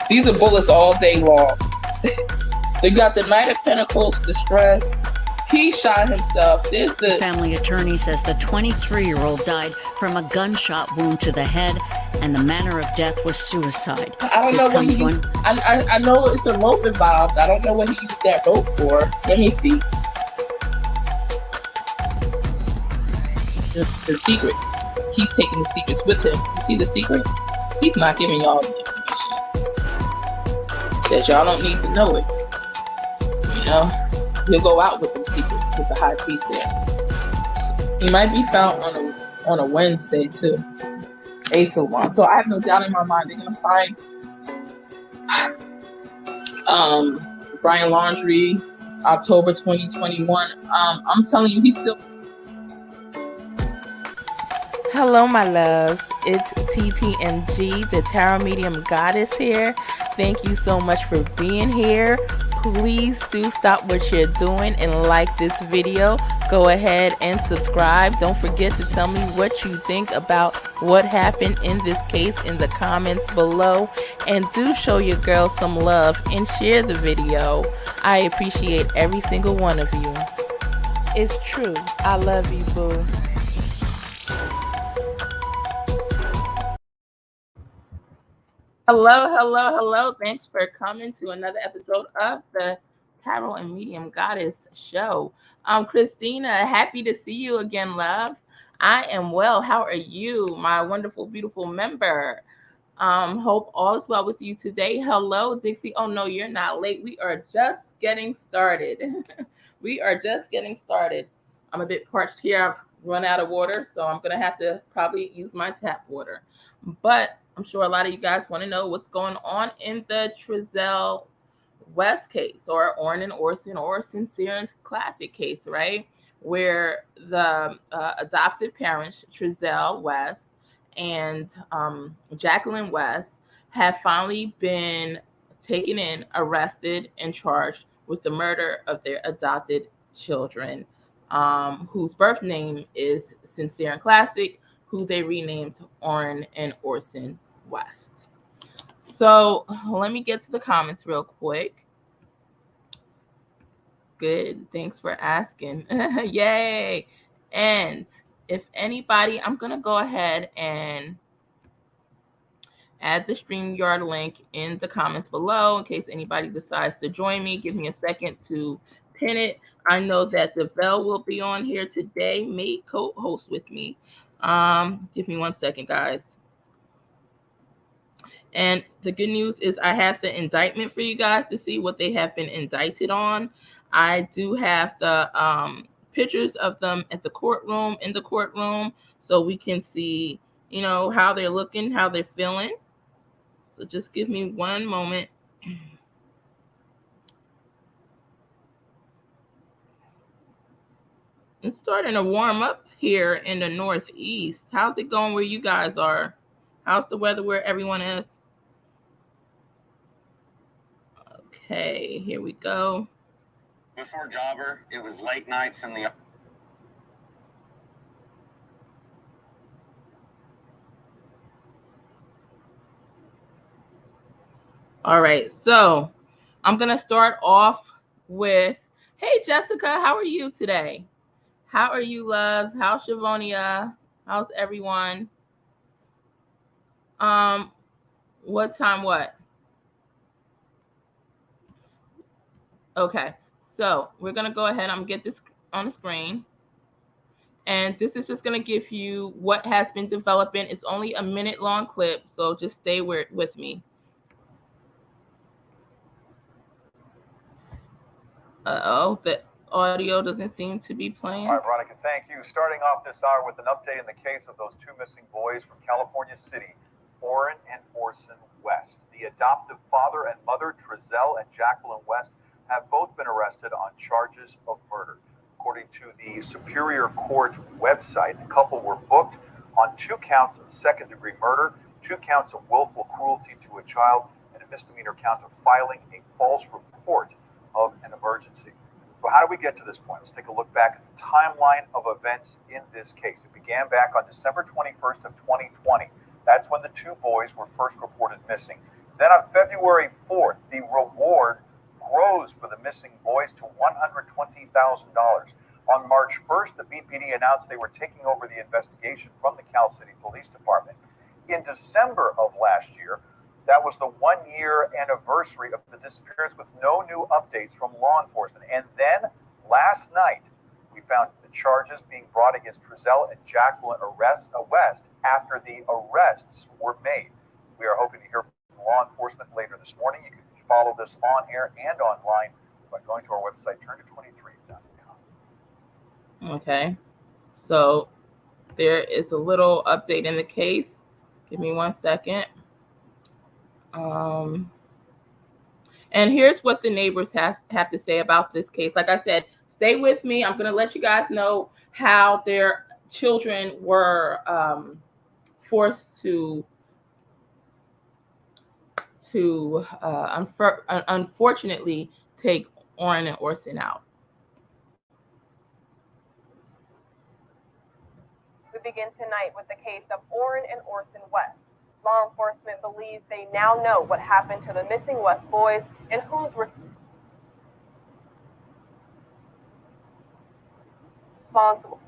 These are bullets all day long. They got the Knight of Pentacles, the stress. He shot himself. There's the family attorney says the 23-year-old died from a gunshot wound to the head, and the manner of death was suicide. I don't know what he used. I know it's a rope involved. I don't know what he used that rope for. Let me see. The secrets. He's taking the secrets with him. You see the secrets? He's not giving y'all the information. Says y'all don't need to know it. You know? He'll go out with the secrets with the high priest there. He might be found on a Wednesday too. Ace of Wands. So I have no doubt in my mind they're gonna find Brian Laundrie, October 2021. I'm telling you, he's still. Hello, my loves. It's ttmg, the Tarot Medium Goddess here. Thank you so much for being here. Please do stop what you're doing and like this video. Go ahead and subscribe. Don't forget to tell me what you think about what happened in this case in the comments below. And do show your girl some love and share the video. I appreciate every single one of you. It's true. I love you, boo. Hello. Thanks for coming to another episode of the Tarot and Medium Goddess show. Christina, happy to see you again, love. I am well. How are you, my wonderful, beautiful member? Hope all is well with you today. Hello, Dixie. Oh, no, you're not late. We are just getting started. I'm a bit parched here. I've run out of water, so I'm going to have to probably use my tap water. But I'm sure a lot of you guys want to know what's going on in the Trezell West case, or Orrin Orson or Cincere's classic case, right? Where the adoptive parents, Trezell West and Jacqueline West, have finally been taken in, arrested, and charged with the murder of their adopted children, whose birth name is Cincere and Classic, who they renamed Orrin and Orson West. So let me get to the comments real quick. Good. Thanks for asking. Yay. And if anybody, I'm going to go ahead and add the StreamYard link in the comments below in case anybody decides to join me. Give me a second to pin it. I know that Trezell will be on here today, may co-host with me. Give me 1 second, guys. And the good news is I have the indictment for you guys to see what they have been indicted on. I do have the pictures of them in the courtroom, so we can see, you know, how they're looking, how they're feeling. So just give me 1 moment. It's starting to warm up here in the Northeast. How's it going where you guys are? How's the weather where everyone is? Okay, here we go. Before Jobber, it was late nights in the... All right, so I'm going to start off with, hey, Jessica, how are you today? How are you, love? How's Shavonia? How's everyone? What time, what? Okay, so we're going to go ahead. I'm going to get this on the screen. And this is just going to give you what has been developing. It's only a minute-long clip, so just stay with me. Uh-oh, the audio doesn't seem to be playing. All right, Veronica, thank you. Starting off this hour with an update in the case of those 2 missing boys from California City, Orrin and Orson West. The adoptive father and mother, Trezell and Jacqueline West, have both been arrested on charges of murder. According to the Superior Court website, the couple were booked on 2 counts of second-degree murder, 2 counts of willful cruelty to a child, and a misdemeanor count of filing a false report of an emergency. So how do we get to this point? Let's take a look back at the timeline of events in this case. It began back on December 21st of 2020. That's when the 2 boys were first reported missing. Then on February 4th, the reward grows for the missing boys to $120,000. On March 1st, the BPD announced they were taking over the investigation from the Cal City Police Department. In December of last year, that was the 1-year anniversary of the disappearance with no new updates from law enforcement. And then last night, we found the charges being brought against Trezell and Jacqueline West after the arrests were made. We are hoping to hear from law enforcement later this morning. You can follow this on air and online by going to our website, turn23.com. Okay. So there is a little update in the case. Give me 1 second. And here's what the neighbors have to say about this case. Like I said, stay with me. I'm going to let you guys know how their children were forced to unfortunately take Orrin and Orson out. We begin tonight with the case of Orrin and Orson West. Law enforcement believes they now know what happened to the missing West boys and who's responsible.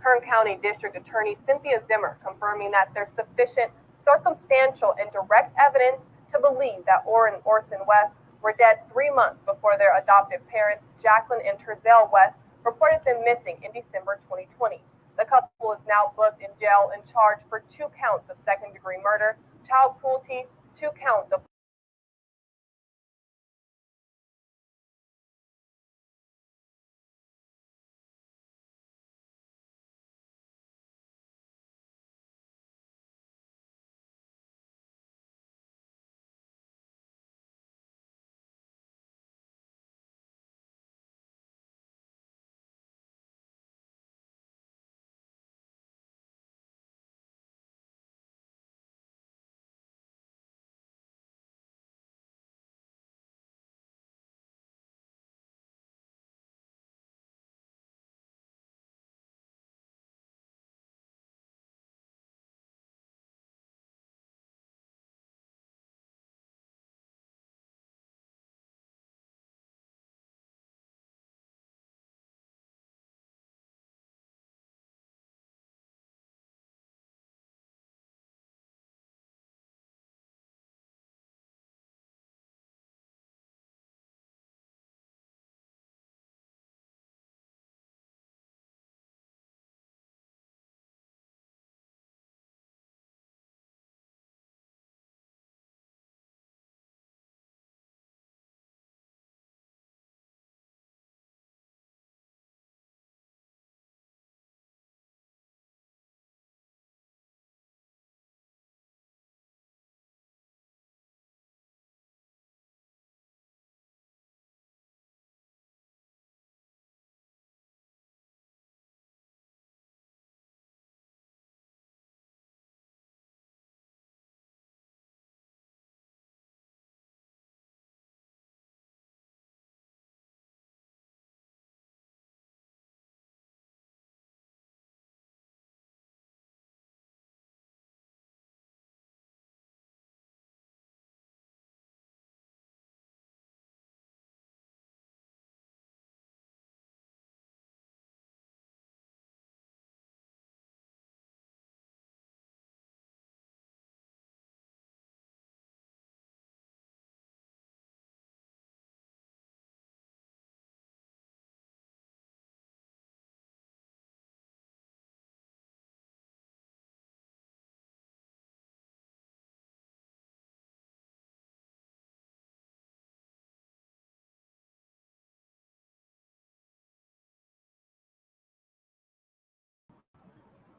Kern County District Attorney Cynthia Zimmer confirming that there's sufficient circumstantial and direct evidence to believe that Orrin and Orson West were dead 3 months before their adoptive parents, Jacqueline and Trezell West, reported them missing in December 2020. The couple is now booked in jail and charged for 2 counts of second-degree murder, child cruelty, 2 counts of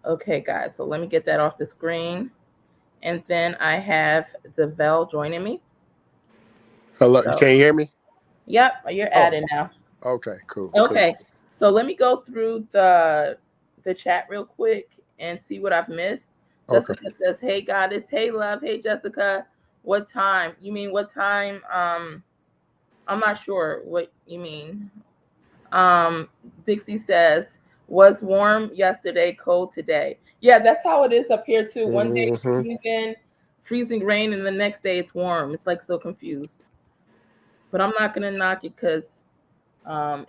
Okay, guys, so let me get that off the screen. And then I have Trezell joining me. Hello, So, you can't hear me? Yep, you're adding now. Okay, cool. Okay, Cool. so let me go through the chat real quick and see what I've missed. Okay. Jessica says, "Hey, Goddess. Hey, love. Hey, Jessica. What time? You mean what time? I'm not sure what you mean." Dixie says, "Was warm yesterday, cold today." Yeah, that's how it is up here too. One day Mhm. freezing, freezing rain, and the next day it's warm. It's like so confused. But I'm not gonna knock it because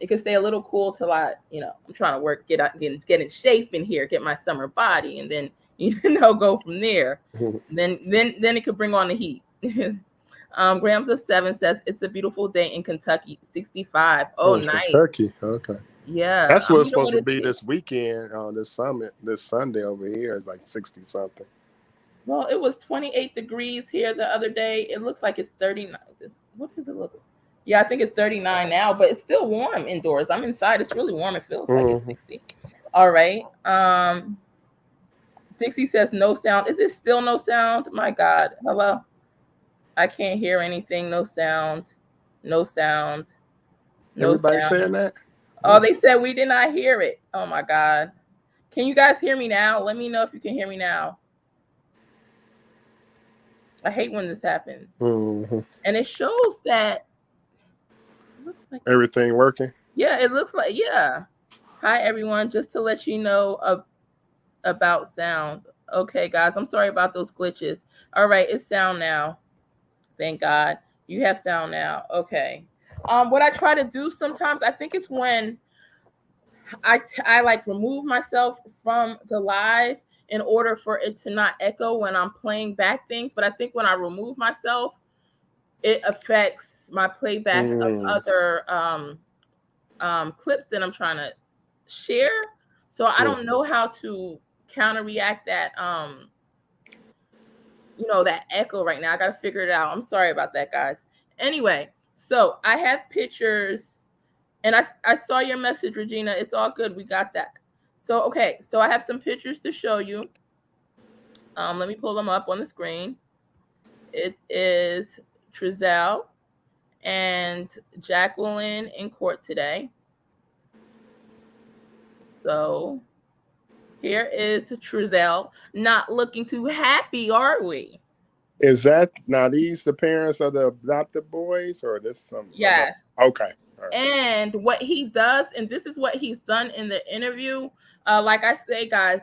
it can stay a little cool till I'm trying to work, get in shape in here, get my summer body, and then go from there. then it could bring on the heat. Grams of 7 says it's a beautiful day in Kentucky, 65. Oh, nice. Kentucky. Okay. Yeah. That's what it's supposed to be this weekend on this Sunday over here is like 60 something. Well, it was 28 degrees here the other day. It looks like it's 39. What does it look like? Yeah, I think it's 39 now, but it's still warm indoors. I'm inside. It's really warm. It feels like it's 60. All right. Dixie says no sound. Is it still no sound? My God. Hello. I can't hear anything. No sound. No sound. No Everybody sound. saying that? Oh, they said we did not hear it. Oh my God. Can you guys hear me now? Let me know if you can hear me now. I hate when this happens. And it shows that it looks like everything working. Yeah, it looks like, yeah. Hi everyone, just to let you know about sound. Okay, guys, I'm sorry about those glitches. All right, it's sound now. Thank God. You have sound now. Okay. What I try to do sometimes, I think it's when I like remove myself from the live in order for it to not echo when I'm playing back things. But I think when I remove myself, it affects my playback of other clips that I'm trying to share. So I don't know how to counter-react that that echo right now. I gotta figure it out. I'm sorry about that, guys. Anyway, so I have pictures, and I saw your message, Regina. It's all good. We got that. So okay, so I have some pictures to show you. Let me pull them up on the screen. It is Trezell and Jacqueline in court today. So here is Trezell. Not looking too happy, are we? Is that now these the parents of the adopted boys, or this some? Yes. Okay. All right. And what he does, and this is what he's done in the interview. Like I say, guys,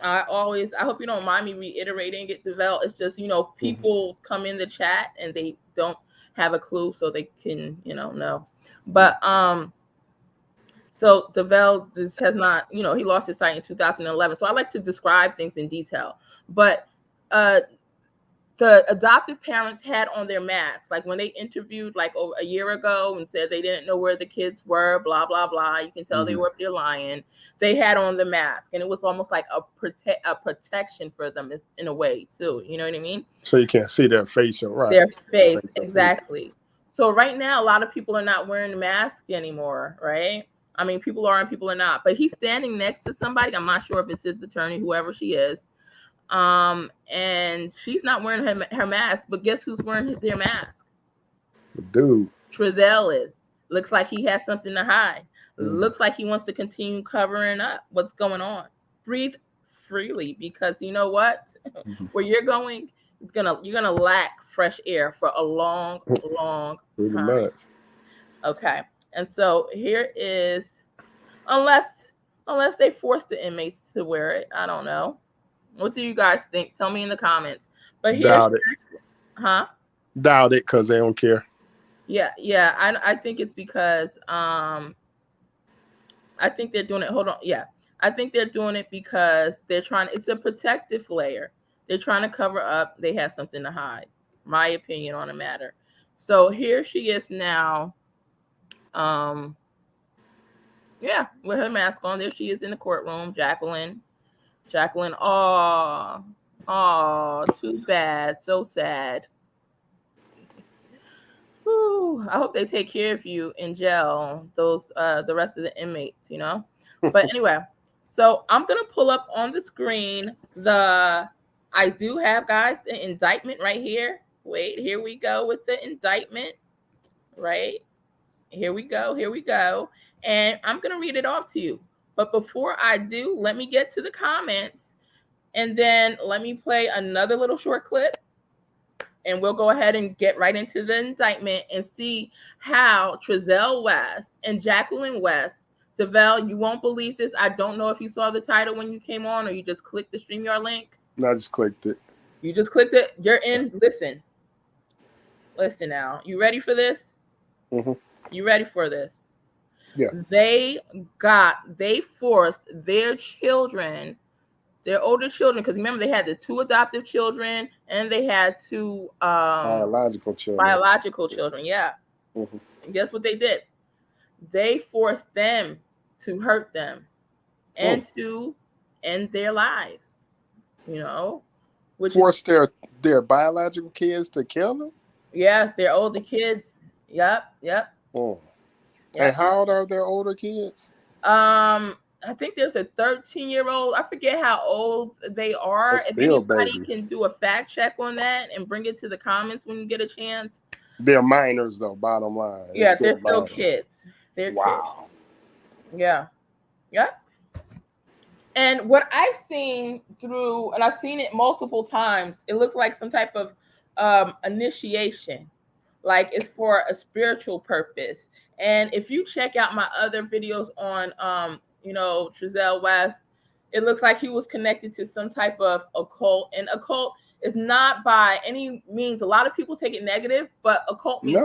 I hope you don't mind me reiterating it, Trezell. It's just, people come in the chat and they don't have a clue, so they can, know. But so Trezell just has not, he lost his sight in 2011. So I like to describe things in detail. But the adoptive parents had on their masks, like when they interviewed like over a year ago and said they didn't know where the kids were, blah, blah, blah. You can tell they were up there lying. They had on the mask, and it was almost like a protection for them in a way too. You know what I mean? So you can't see their facial, right? Their face, exactly. So right now, a lot of people are not wearing the mask anymore, right? I mean, people are and people are not. But he's standing next to somebody. I'm not sure if it's his attorney, whoever she is. And she's not wearing her mask, but guess who's wearing their mask? Dude. Trezell is. Looks like he has something to hide. Looks like he wants to continue covering up what's going on. Breathe freely, because you know what? Where you're going, you're gonna lack fresh air for a long time. Okay. And so here is, unless they force the inmates to wear it, I don't know. What do you guys think? Tell me in the comments. But here's Doubt it. Huh? Doubt it, because they don't care. Yeah. I think it's because I think they're doing it. Hold on. Yeah. I think they're doing it because it's a protective layer. They're trying to cover up. They have something to hide. My opinion on the matter. So here she is now. Yeah, with her mask on. There she is in the courtroom. Jacqueline, oh, too bad. So sad. Whew, I hope they take care of you in jail, the rest of the inmates, But anyway, so I'm going to pull up on the screen I do have, guys, the indictment right here. Wait, here we go with the indictment, right? Here we go. And I'm going to read it off to you. But before I do, let me get to the comments, and then let me play another little short clip, and we'll go ahead and get right into the indictment and see how Trezell West and Jacqueline West, Trezell, you won't believe this. I don't know if you saw the title when you came on or you just clicked the StreamYard link. No, I just clicked it. You just clicked it. You're in. Listen now. You ready for this? Mm-hmm. You ready for this? Yeah. They forced their children, their older children, because remember they had the 2 adoptive children and they had 2 biological children. Yeah. Mm-hmm. And guess what they did? They forced them to hurt them and to end their lives. You know, forced their biological kids to kill them. Yeah, their older kids. Yep. And how old are their older kids? I think there's a 13-year-old. I forget how old they are. If anybody can do a fact check on that and bring it to the comments when you get a chance. They're minors, though. Bottom line. Yeah, they're still kids. They're wow. Kids. Yeah. And what I've seen through, and I've seen it multiple times, it looks like some type of initiation, like it's for a spiritual purpose. And if you check out my other videos on, Trezell West, it looks like he was connected to some type of occult. And occult is not by any means, a lot of people take it negative, but occult means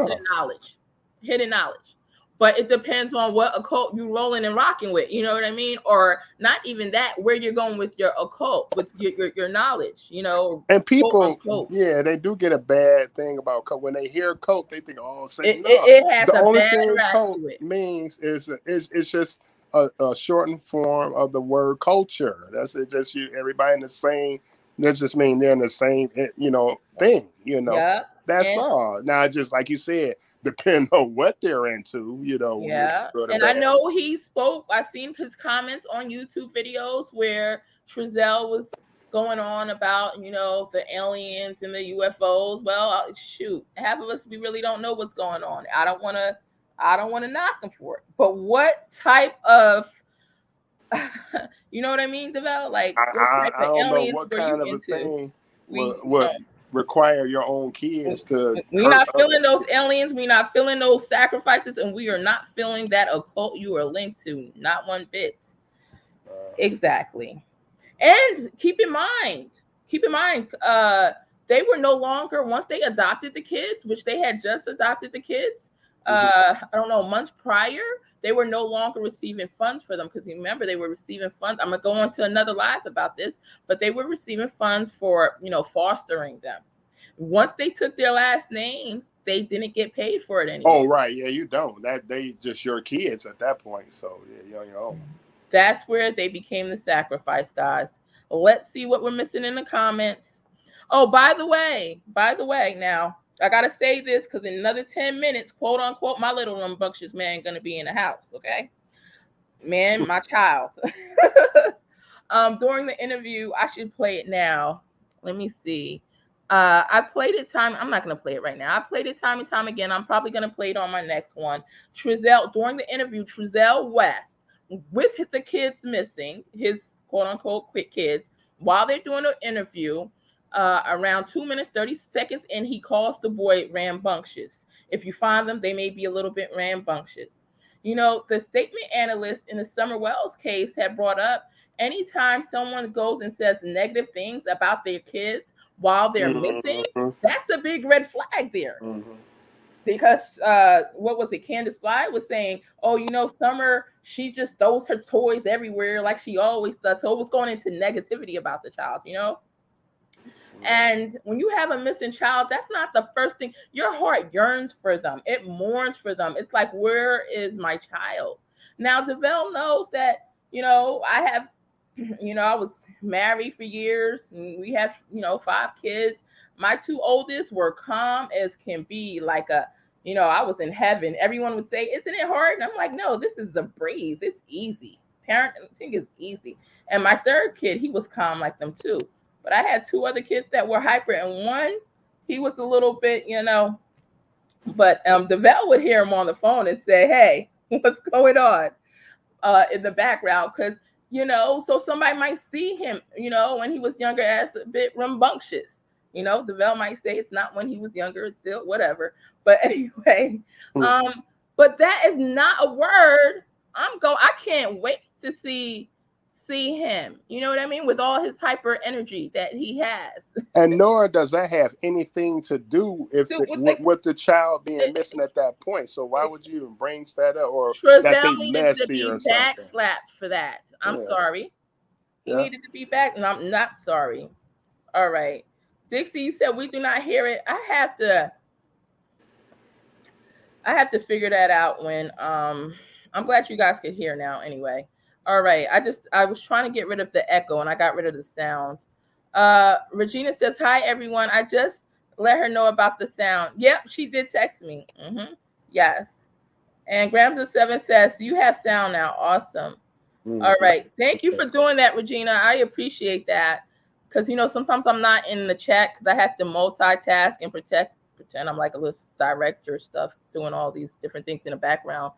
hidden knowledge. But it depends on what occult you rolling and rocking with, you know what I mean? Or not even that, where you're going with your occult, with your knowledge, you know. And people, they do get a bad thing about cult. When they hear cult, they think, it has the a only bad thing rap cult to it. means is it's just a shortened form of the word culture. That's it. Just everybody in the same. That just mean they're in the same, thing. Yeah. That's all. Now, just like you said, depend on what they're into, Yeah. And I know he spoke. I've seen his comments on YouTube videos where Trezell was going on about, the aliens and the UFOs. Well, shoot, half of us, we really don't know what's going on. I don't want to knock him for it. But what type of, you know what I mean, Devel? Like, I don't know what kind of a thing would require your own kids to. We're not feeling those aliens. We're not feeling those sacrifices, and we are not feeling that occult you are linked to. Not one bit. Exactly. And keep in mind, they were no longer, once they adopted the kids, which they had just adopted the kids, I don't know, months prior, they were no longer receiving funds for them, because remember, they were receiving funds. I'm going to go on to another live about this, but they were receiving funds for, fostering them. Once they took their last names, they didn't get paid for it anymore. Oh, right. Yeah, you don't. That they just your kids at that point. So, yeah, you're on your own. That's where they became the sacrifice, guys. Let's see what we're missing in the comments. Oh, by the way, now, I got to say this because in another 10 minutes, quote unquote, my little rambunctious man going to be in the house, okay? Man, my child. During the interview, I should play it now. Let me see. I played it I'm not going to play it right now. I played it time and time again. I'm probably going to play it on my next one. Trezell, during the interview, Trezell West, with the kids missing, his quote unquote quick kids, while they're doing an interview, around 2 minutes, 30 seconds, and he calls the boy rambunctious. If you find them, they may be a little bit rambunctious. The statement analyst in the Summer Wells case had brought up, anytime someone goes and says negative things about their kids while they're missing, that's a big red flag there. Because what was it? Candace Bly was saying, Summer, she just throws her toys everywhere like she always does. So it was going into negativity about the child, And when you have a missing child, that's not the first thing. Your heart yearns for them. It mourns for them. It's like, where is my child? Now, Devel knows that, I have, I was married for years. And we have, 5 kids. My 2 oldest were calm as can be, like I was in heaven. Everyone would say, isn't it hard? And I'm like, no, this is a breeze. It's easy. Parenting is easy. And my 3rd kid, he was calm like them too. But I had 2 other kids that were hyper, and one, he was a little bit, But Devel would hear him on the phone and say, hey, what's going on in the background? Because, so somebody might see him, when he was younger as a bit rambunctious. Devel might say it's not when he was younger, it's still whatever. But anyway, but that is not a word. I can't wait to see see him. You know what I mean? With all his hyper energy that he has. And nor does that have anything to do if with the child being missing at that point. So why would you even bring that up, or that Trezell they needed to messy be or something? backslapped for that. I'm Yeah. sorry. He Yeah. needed to be back, and I'm not sorry. All right. Dixie, you said we do not hear it. I have to figure that out when I'm glad you guys could hear now anyway. All right. I was trying to get rid of the echo and I got rid of the sound. Regina says, hi everyone. I just let her know about the sound. Yep, she did text me. Yes. And Grams of 7 says, you have sound now. Awesome. All right. Thank you for doing that, Regina. I appreciate that. Because, sometimes I'm not in the chat because I have to multitask and pretend I'm like a little director stuff, doing all these different things in the background.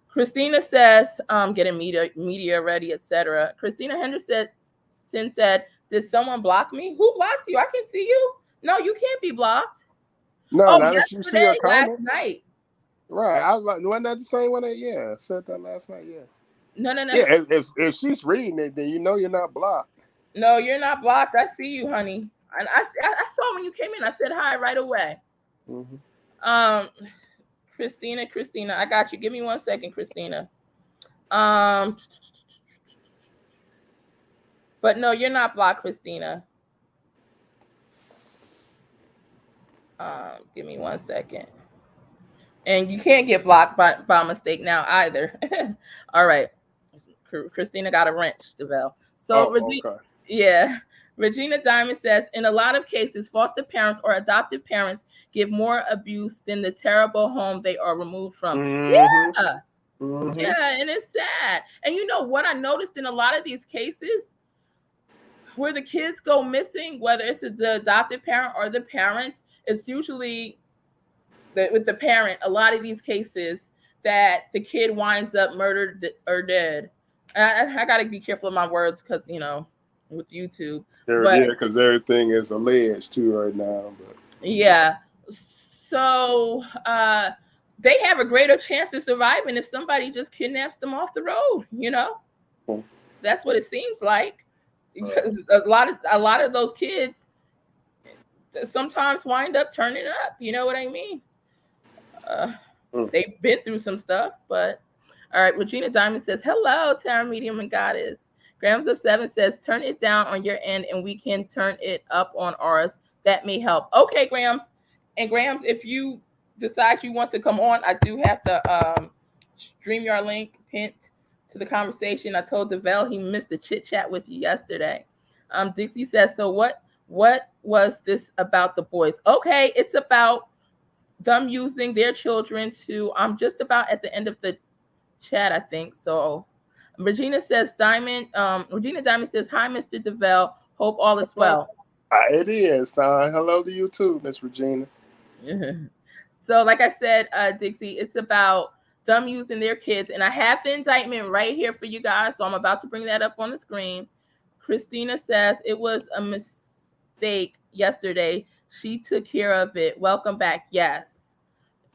Christina says, getting media ready, etc. Christina Henderson said, did someone block me? Who blocked you? I can see you. No, you can't be blocked. No, not if you see her comment. Last night. Right. I was like, wasn't that the same one? I said that last night. Yeah. No. Yeah, if she's reading it, then you're not blocked. No, you're not blocked. I see you, honey. And I saw when you came in. I said hi right away. Christina, I got you. Give me 1 second, Christina. But no, you're not blocked, Christina. Give me 1 second. And you can't get blocked by mistake now either. All right. Christina got a wrench, Devell. So okay. Yeah. Regina Diamond says, in a lot of cases, foster parents or adoptive parents give more abuse than the terrible home they are removed from. Yeah, and it's sad. And you know what I noticed in a lot of these cases where the kids go missing, whether it's the adoptive parent or the parents, it's usually with the parent, a lot of these cases that the kid winds up murdered or dead. I got to be careful of my words because, with YouTube. Because everything is alleged too right now. But yeah, so they have a greater chance of surviving if somebody just kidnaps them off the road. That's what it seems like. Because a lot of those kids sometimes wind up turning up. You know what I mean? They've been through some stuff, but all right. Regina Diamond says, hello, Tarot Medium and Goddess. Grams of 7 says, turn it down on your end and we can turn it up on ours. That may help. Okay, Grams. And Grams, if you decide you want to come on, I do have the StreamYard link pinned to the conversation. I told Devell he missed the chit chat with you yesterday. Dixie says, so what was this about the boys? Okay, it's about them using their children to, I'm just about at the end of the chat, I think. So Regina says, Regina Diamond says, hi, Mr. Devell. Hope all is well. It is. Hello to you too, Miss Regina. So like I said, Dixie, it's about them using their kids. And I have the indictment right here for you guys. So I'm about to bring that up on the screen. Christina says, it was a mistake yesterday. She took care of it. Welcome back. Yes.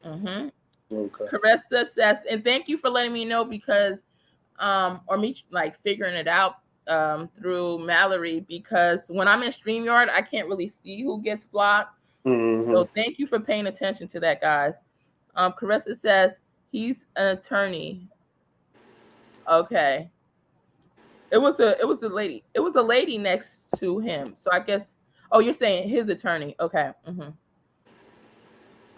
Okay. Caressa says, and thank you for letting me know because or me like figuring it out through Mallory, because when I'm in StreamYard, I can't really see who gets blocked. So thank you for paying attention to that, guys. Caressa says he's an attorney. Okay. It was a lady next to him. So I guess, you're saying his attorney. Okay.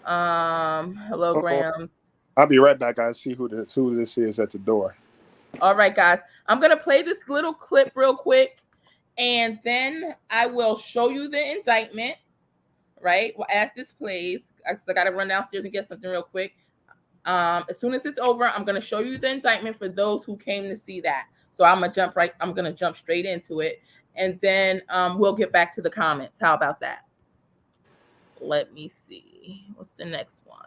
Hello, Grams. I'll be right back, guys. See who this is at the door. All right, guys. I'm going to play this little clip real quick, and then I will show you the indictment, right? Well, as this plays, I got to run downstairs and get something real quick. As soon as it's over, I'm going to show you the indictment for those who came to see that. So I'm going to jump straight into it, and then we'll get back to the comments. How about that? Let me see. What's the next one?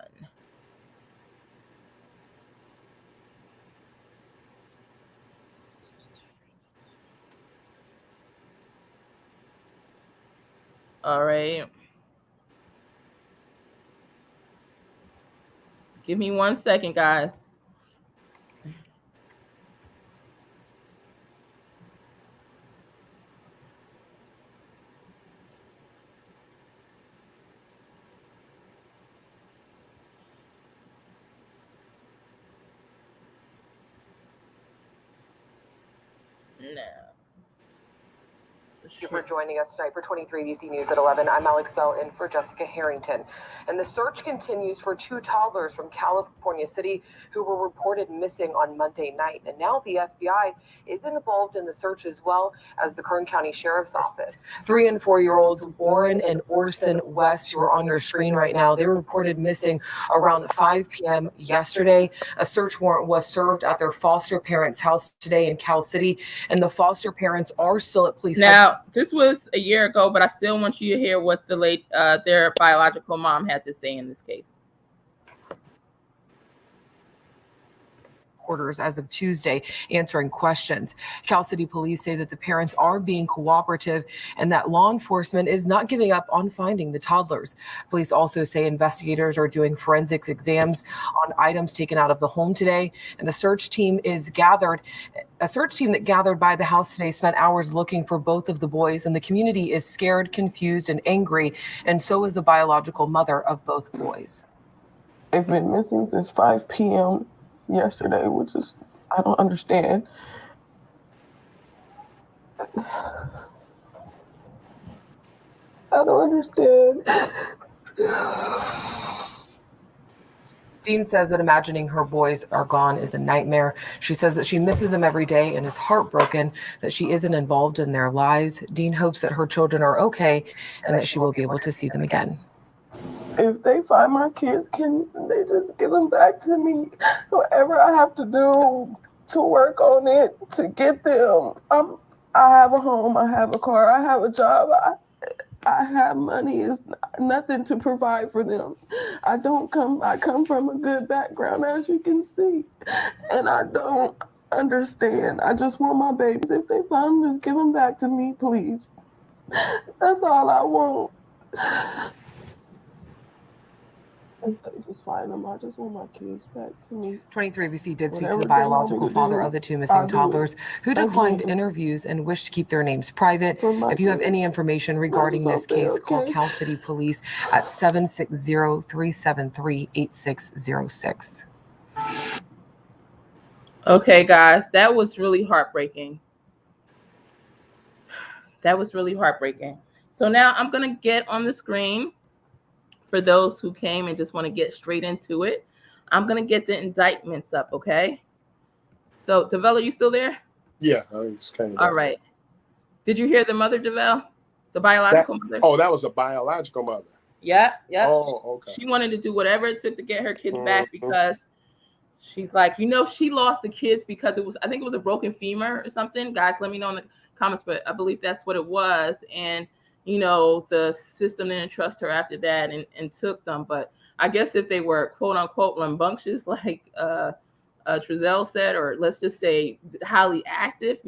All right. Give me 1 second, guys. No. Thank you for joining us tonight for 23 VC News at 11. I'm Alex Bell in for Jessica Harrington. And the search continues for two toddlers from California City who were reported missing on Monday night. And now the FBI is involved in the search as well as the Kern County Sheriff's Office. 3 and 4-year-olds Orrin and Orson West, who are on your screen right now, they were reported missing around 5 p.m. yesterday. A search warrant was served at their foster parents' house today in Cal City, and the foster parents are still at police. Now, this was a year ago, but I still want you to hear what their biological mom had to say in this case. Quarters as of Tuesday, answering questions. Cal City police say that the parents are being cooperative and that law enforcement is not giving up on finding the toddlers. Police also say investigators are doing forensics exams on items taken out of the home today, and a search team that gathered by the house today spent hours looking for both of the boys, and the community is scared, confused, and angry, and so is the biological mother of both boys. They've been missing since 5 p.m. yesterday, which is, I don't understand. I don't understand. Dean says that imagining her boys are gone is a nightmare. She says that she misses them every day and is heartbroken that she isn't involved in their lives. Dean hopes that her children are okay and that she will be able to see them again. If they find my kids, can they just give them back to me? Whatever I have to do to work on it, to get them. I have a home, I have a car, I have a job, I have money. It's nothing to provide for them. I come from a good background, as you can see, and I don't understand. I just want my babies. If they find them, just give them back to me, please. That's all I want. If they just find them, I just want my kids back to me. 23ABC did speak to the biological father of the two missing toddlers, who declined interviews and wished to keep their names private. If you have any information regarding this case, call Cal City Police at 760-373-8606. Okay, guys, that was really heartbreaking. That was really heartbreaking. So now I'm going to get on the screen, for those who came and just want to get straight into it, I'm going to get the indictments up, okay? So, Trezell, are you still there? Yeah, I just came. All right. Did you hear the mother, Trezell? The biological mother? Oh, that was a biological mother. Yeah. Oh, okay. She wanted to do whatever it took to get her kids back because she's like, she lost the kids because I think it was a broken femur or something. Guys, let me know in the comments, but I believe that's what it was. And the system didn't trust her after that and took them. But I guess if they were quote unquote rambunctious, like Trezell said, or let's just say highly active,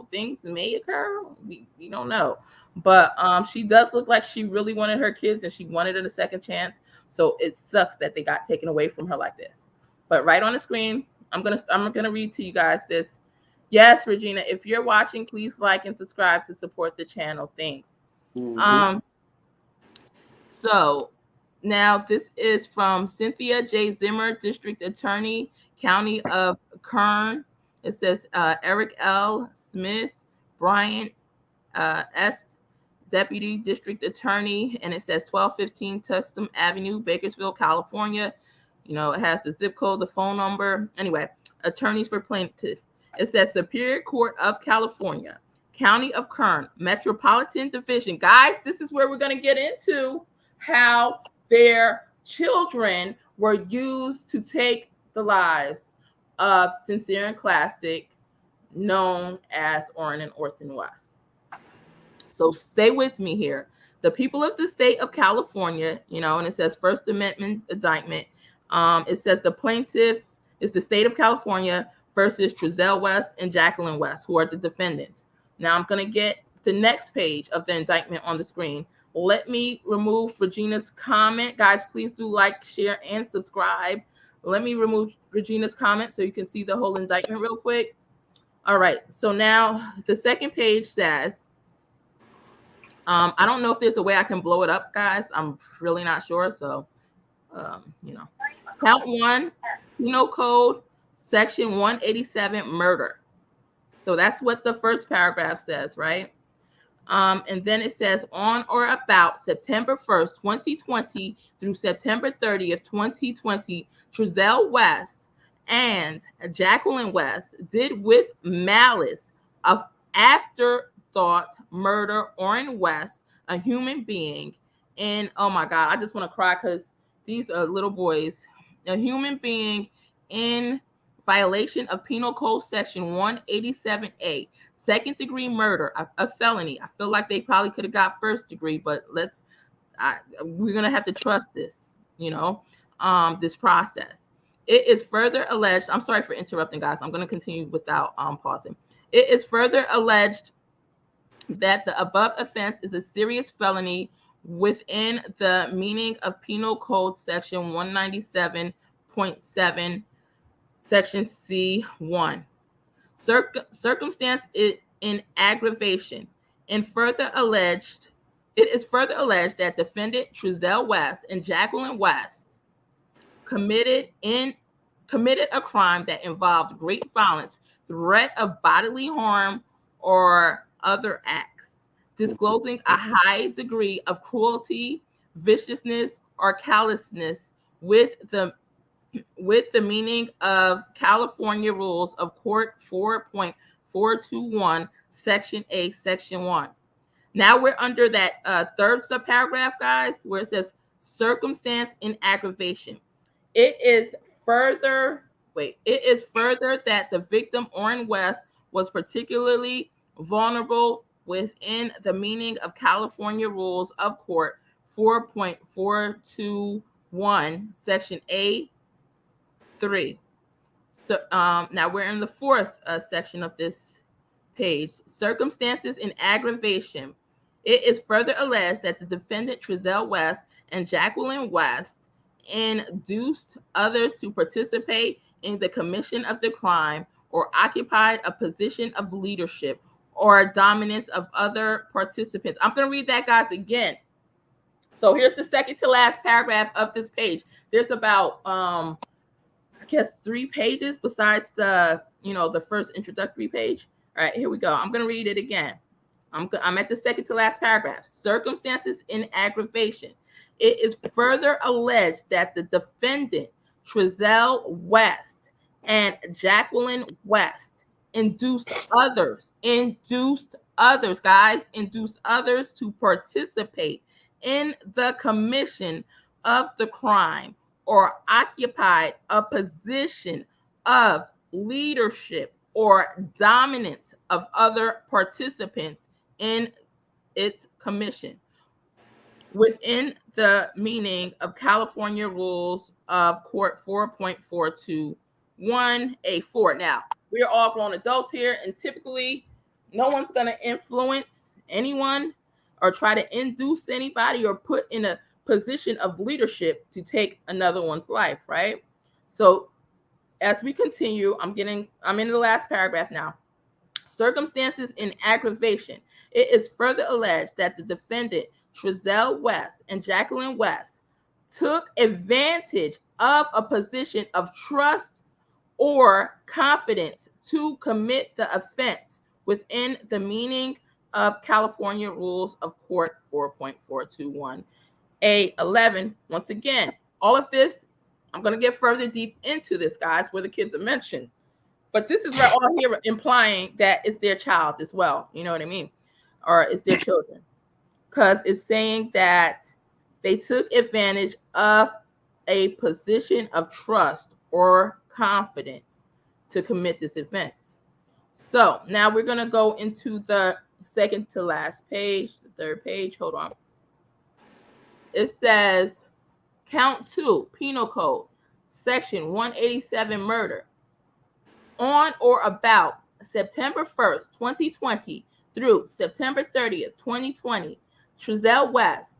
things may occur. We don't know. But she does look like she really wanted her kids and she wanted a second chance. So it sucks that they got taken away from her like this. But right on the screen, I'm gonna read to you guys this. Yes, Regina, if you're watching, please like and subscribe to support the channel. Thanks. So now this is from Cynthia J. Zimmer, District Attorney, County of Kern. It says Eric L. Smith, Brian S. Deputy District Attorney, and it says 1215 Tustin Avenue, Bakersfield, California. It has the zip code, the phone number. Anyway, attorneys for plaintiff. It says Superior Court of California, County of Kern, Metropolitan Division. Guys, this is where we're going to get into how their children were used to take the lives of Cincere and Classic, known as Orrin and Orson West. So stay with me here. The people of the state of California, and it says First Amendment indictment. It says the plaintiff is the state of California versus Trezell West and Jacqueline West, who are the defendants. Now I'm going to get the next page of the indictment on the screen. Let me remove Regina's comment. Guys, please do like, share, and subscribe. Let me remove Regina's comment so you can see the whole indictment real quick. All right. So now the second page says, I don't know if there's a way I can blow it up, guys. I'm really not sure. So, count one, penal code, section 187, murder. So that's what the first paragraph says, right? And then it says, on or about September 1st, 2020 through September 30th, 2020, Trezell West and Jacqueline West did with malice of afterthought murder Orrin West, a human being. And oh my God, I just want to cry because these are little boys. A human being in violation of Penal Code Section 187A. Second degree murder, a felony. I feel like they probably could have got first degree, but we're going to have to trust this, this process. It is further alleged, I'm sorry for interrupting, guys. I'm going to continue without pausing. It is further alleged that the above offense is a serious felony within the meaning of Penal Code Section 197.7, Section C1. Circumstance in aggravation. It is further alleged that defendant Trezell West and Jacqueline West committed a crime that involved great violence, threat of bodily harm, or other acts, disclosing a high degree of cruelty, viciousness, or callousness with the meaning of California Rules of Court 4.421, Section A, Section 1. Now we're under that third subparagraph, guys, where it says circumstance in aggravation. It is further that the victim, Orrin West, was particularly vulnerable within the meaning of California Rules of Court 4.421, Section A, 3. So now we're in the fourth section of this page. Circumstances in aggravation. It is further alleged that the defendant Trezell West and Jacqueline West induced others to participate in the commission of the crime or occupied a position of leadership or dominance of other participants. I'm going to read that, guys, again. So here's the second to last paragraph of this page. There's about I guess 3 pages besides the first introductory page. All right, here we go. I'm going to read it again. I'm at the second to last paragraph. Circumstances in aggravation. It is further alleged that the defendant Trezell West and Jacqueline West induced others to participate in the commission of the crime or occupied a position of leadership or dominance of other participants in its commission within the meaning of California Rules of Court 4.421A4. Now, we're all grown adults here, and typically no one's going to influence anyone or try to induce anybody or put in a position of leadership to take another one's life, right? So as we continue, I'm in the last paragraph now. Circumstances in aggravation. It is further alleged that the defendant Trezell West and Jacqueline West took advantage of a position of trust or confidence to commit the offense within the meaning of California Rules of Court 4.421A11. Once again, all of this, I'm going to get further deep into this, guys, where the kids are mentioned. But this is right all here implying that it's their child as well. You know what I mean? Or it's their children. Because it's saying that they took advantage of a position of trust or confidence to commit this offense. So now we're going to go into the second to last page, the third page. Hold on. It says, Count 2, Penal Code, Section 187, murder. On or about September 1st, 2020 through September 30th, 2020, Trezell West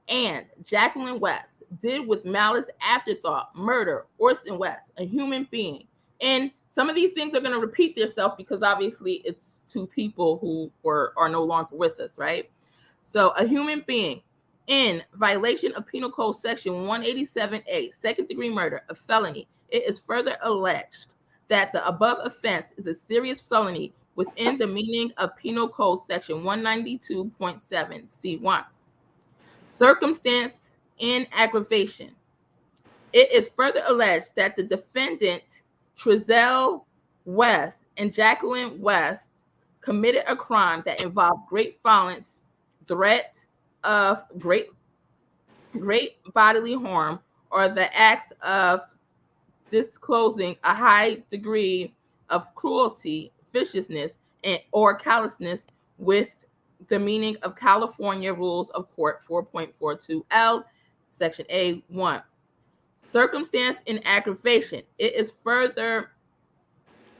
and Jacqueline West did with malice afterthought murder Orson West, a human being. And some of these things are going to repeat themselves because obviously it's 2 people who are no longer with us, right? So a human being in violation of Penal Code Section 187A, second degree murder, a felony. It is further alleged that the above offense is a serious felony within the meaning of Penal Code Section 192.7 C1. Circumstance in aggravation. It is further alleged that the defendant, Trezell West and Jacqueline West, committed a crime that involved great violence, threat of great bodily harm, or the acts of disclosing a high degree of cruelty, viciousness, or callousness with the meaning of California Rules of Court 4.42L, Section A1. Circumstance in aggravation. It is further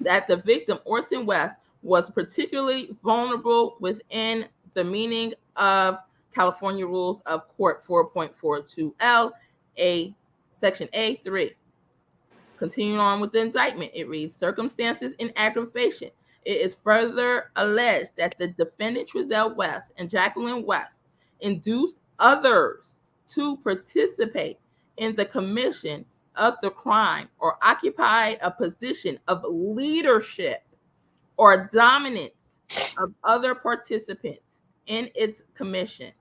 that the victim, Orson West, was particularly vulnerable within the meaning of California Rules of Court 4.42L, Section A3. Continuing on with the indictment, it reads, circumstances in aggravation. It is further alleged that the defendant, Trezell West and Jacqueline West, induced others to participate in the commission of the crime or occupied a position of leadership or dominance of other participants in its commission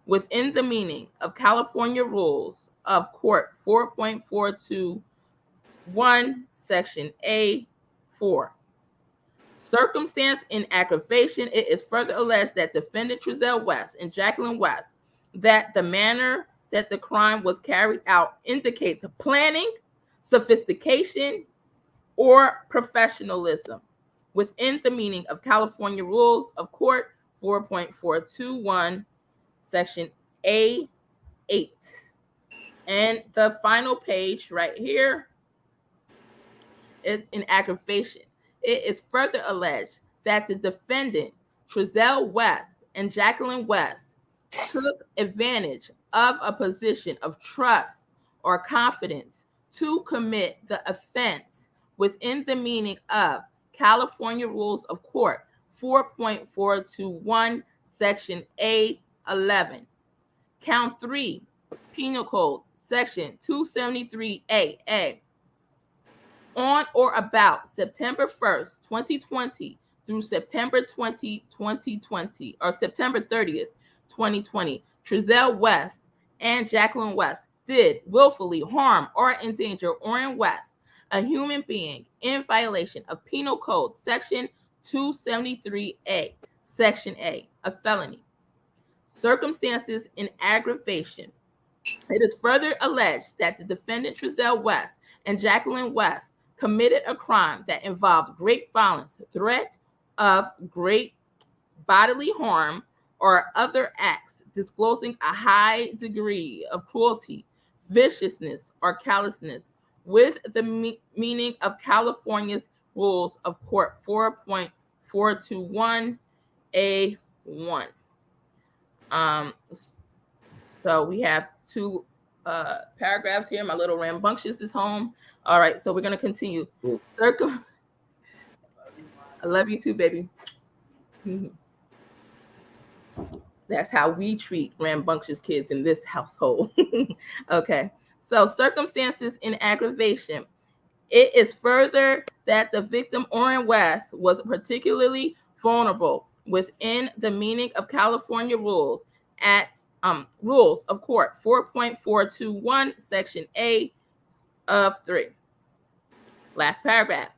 within the meaning of California Rules of Court 4.421, Section A4. Circumstance in aggravation. It is further alleged that defendant Trezell West and Jacqueline West, that the manner that the crime was carried out indicates planning, sophistication, or professionalism within the meaning of California Rules of Court 4.421, Section A8. And the final page right here, it's in aggravation. It is further alleged that the defendant, Trezell West and Jacqueline West, took advantage of a position of trust or confidence to commit the offense within the meaning of California Rules of Court 4.421, Section A11. Count 3, Penal Code Section 273A. On or about September 1st, 2020 through September 2020, or September 30th, 2020, Trezell West and Jacqueline West did willfully harm or endanger Orrin West, a human being, in violation of Penal Code Section 273A, Section A, a felony. Circumstances in aggravation. It is further alleged that the defendant Trezell West and Jacqueline West committed a crime that involved great violence, threat of great bodily harm, or other acts disclosing a high degree of cruelty, viciousness, or callousness with the meaning of California's Rules of Court 4.421A1. So we have two paragraphs here. My little rambunctious is home. All right, so we're going to continue. I love you too, baby. That's how we treat rambunctious kids in this household. Okay, so circumstances in aggravation. It is further that the victim, Orrin West, was particularly vulnerable within the meaning of California rules at Rules of Court 4.421, Section A of 3. Last paragraph.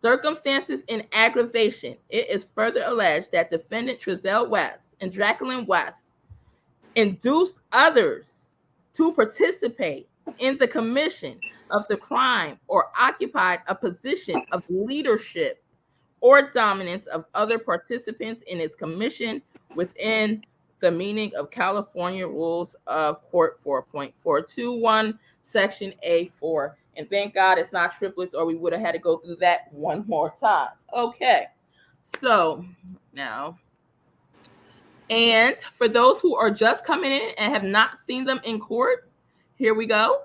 Circumstances in aggravation. It is further alleged that defendant Trezell West and Jacqueline West induced others to participate in the commission of the crime or occupied a position of leadership or dominance of other participants in its commission within the meaning of California Rules of Court 4.421, Section A4. And thank God it's not triplets, or we would have had to go through that one more time. Okay, so now, and for those who are just coming in and have not seen them in court, here we go.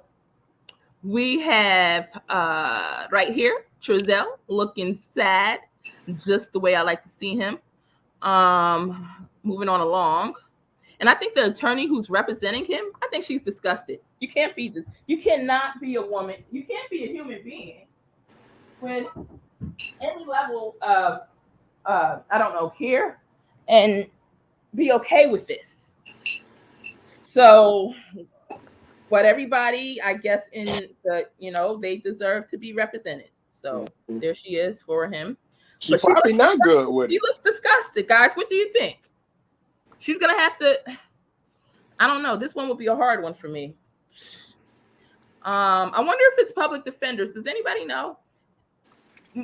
We have right here, Trezell looking sad, just the way I like to see him. Moving on along. And I think the attorney who's representing him, I think she's disgusted. You cannot be a woman. You can't be a human being with any level of I don't know, here and be okay with this. So, but everybody, I guess, in the, they deserve to be represented. So there she is for him. She probably not good with it. She looks disgusted, guys. What do you think? She's gonna have to. I don't know. This one will be a hard one for me. I wonder if it's public defenders. Does anybody know?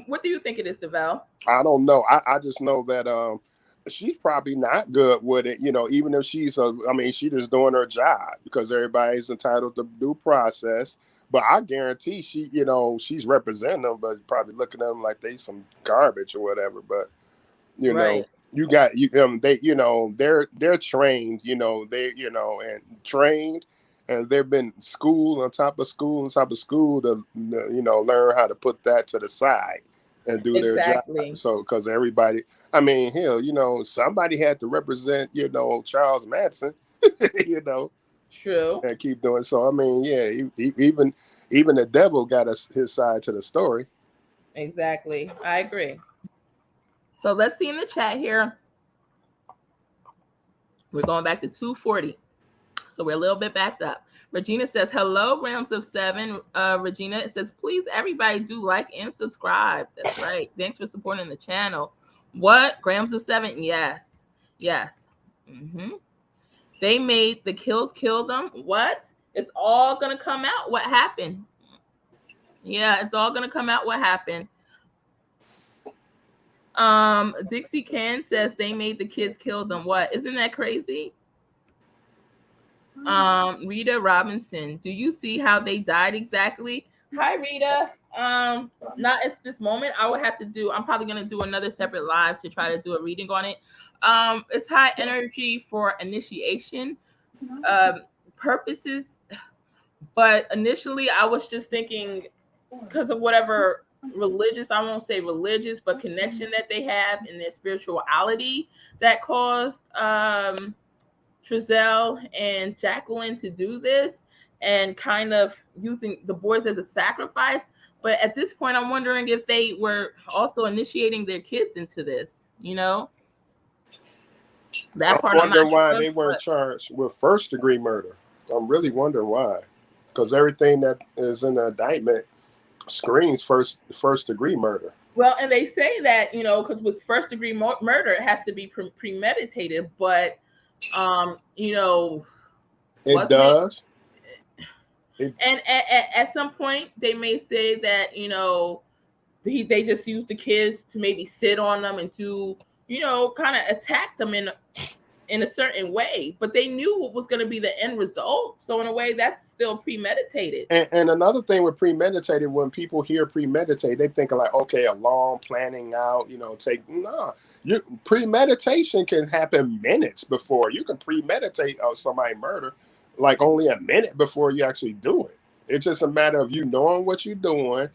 What do you think it is, DeVal? I don't know. I just know that she's probably not good with it. Even if she's she just doing her job because everybody's entitled to due process. But I guarantee she's representing them, but probably looking at them like they some garbage or whatever. But right. You got they're trained, and trained, and they've been school on top of school on top of school to learn how to put that to the side and do their job. So because everybody, somebody had to represent Charles Manson, True, and keep doing so. Even the devil got his side to the story. Exactly, I agree. So let's see in the chat here. We're going back to 240. So we're a little bit backed up. Regina says, hello, Rams of 7. Regina, it says, please, everybody do like and subscribe. That's right. Thanks for supporting the channel. What? Grams of 7? Yes. Yes. Mm-hmm. They made the kills kill them. What? It's all going to come out what happened. Yeah, it's all going to come out what happened. Dixie Ken says they made the kids kill them. What? Isn't that crazy? Rita Robinson, do you see how they died exactly? Hi, Rita. Not at this moment. I will have to do, I'm probably going to do another separate live to try to do a reading on it. It's high energy for initiation purposes. But initially, I was just thinking because of whatever religious, I won't say religious, but connection that they have in their spirituality that caused Trezell and Jacqueline to do this and kind of using the boys as a sacrifice. But at this point, I'm wondering if they were also initiating their kids into this, That part I'm wondering why they weren't charged with first-degree murder. I'm really wondering why. Because everything that is in the indictment screams first-degrry murder. Well, and they say that, because with first-degree murder, it has to be premeditated, but it does. And at some point, they may say that they just use the kids to maybe sit on them and to kind of attack them in a certain way, but they knew what was going to be the end result. So in a way, that's still premeditated. And another thing with premeditated, when people hear premeditated, they think like, okay, a long planning out, premeditation can happen minutes before. You can premeditate somebody murder like only a minute before you actually do it. It's just a matter of you knowing what you're doing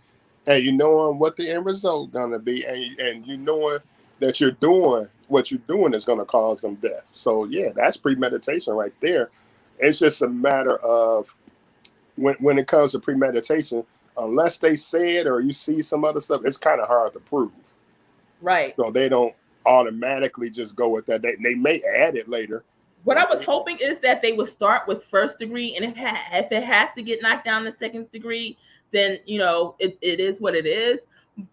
and you knowing what the end result going to be and you knowing that you're doing what you're doing is going to cause them death. So yeah, that's premeditation right there. It's just a matter of when it comes to premeditation, unless they say it or you see some other stuff, it's kind of hard to prove. Right. So they don't automatically just go with that. They may add it later. What I was hoping is that they would start with first degree, and if it has to get knocked down to second degree, then it is what it is.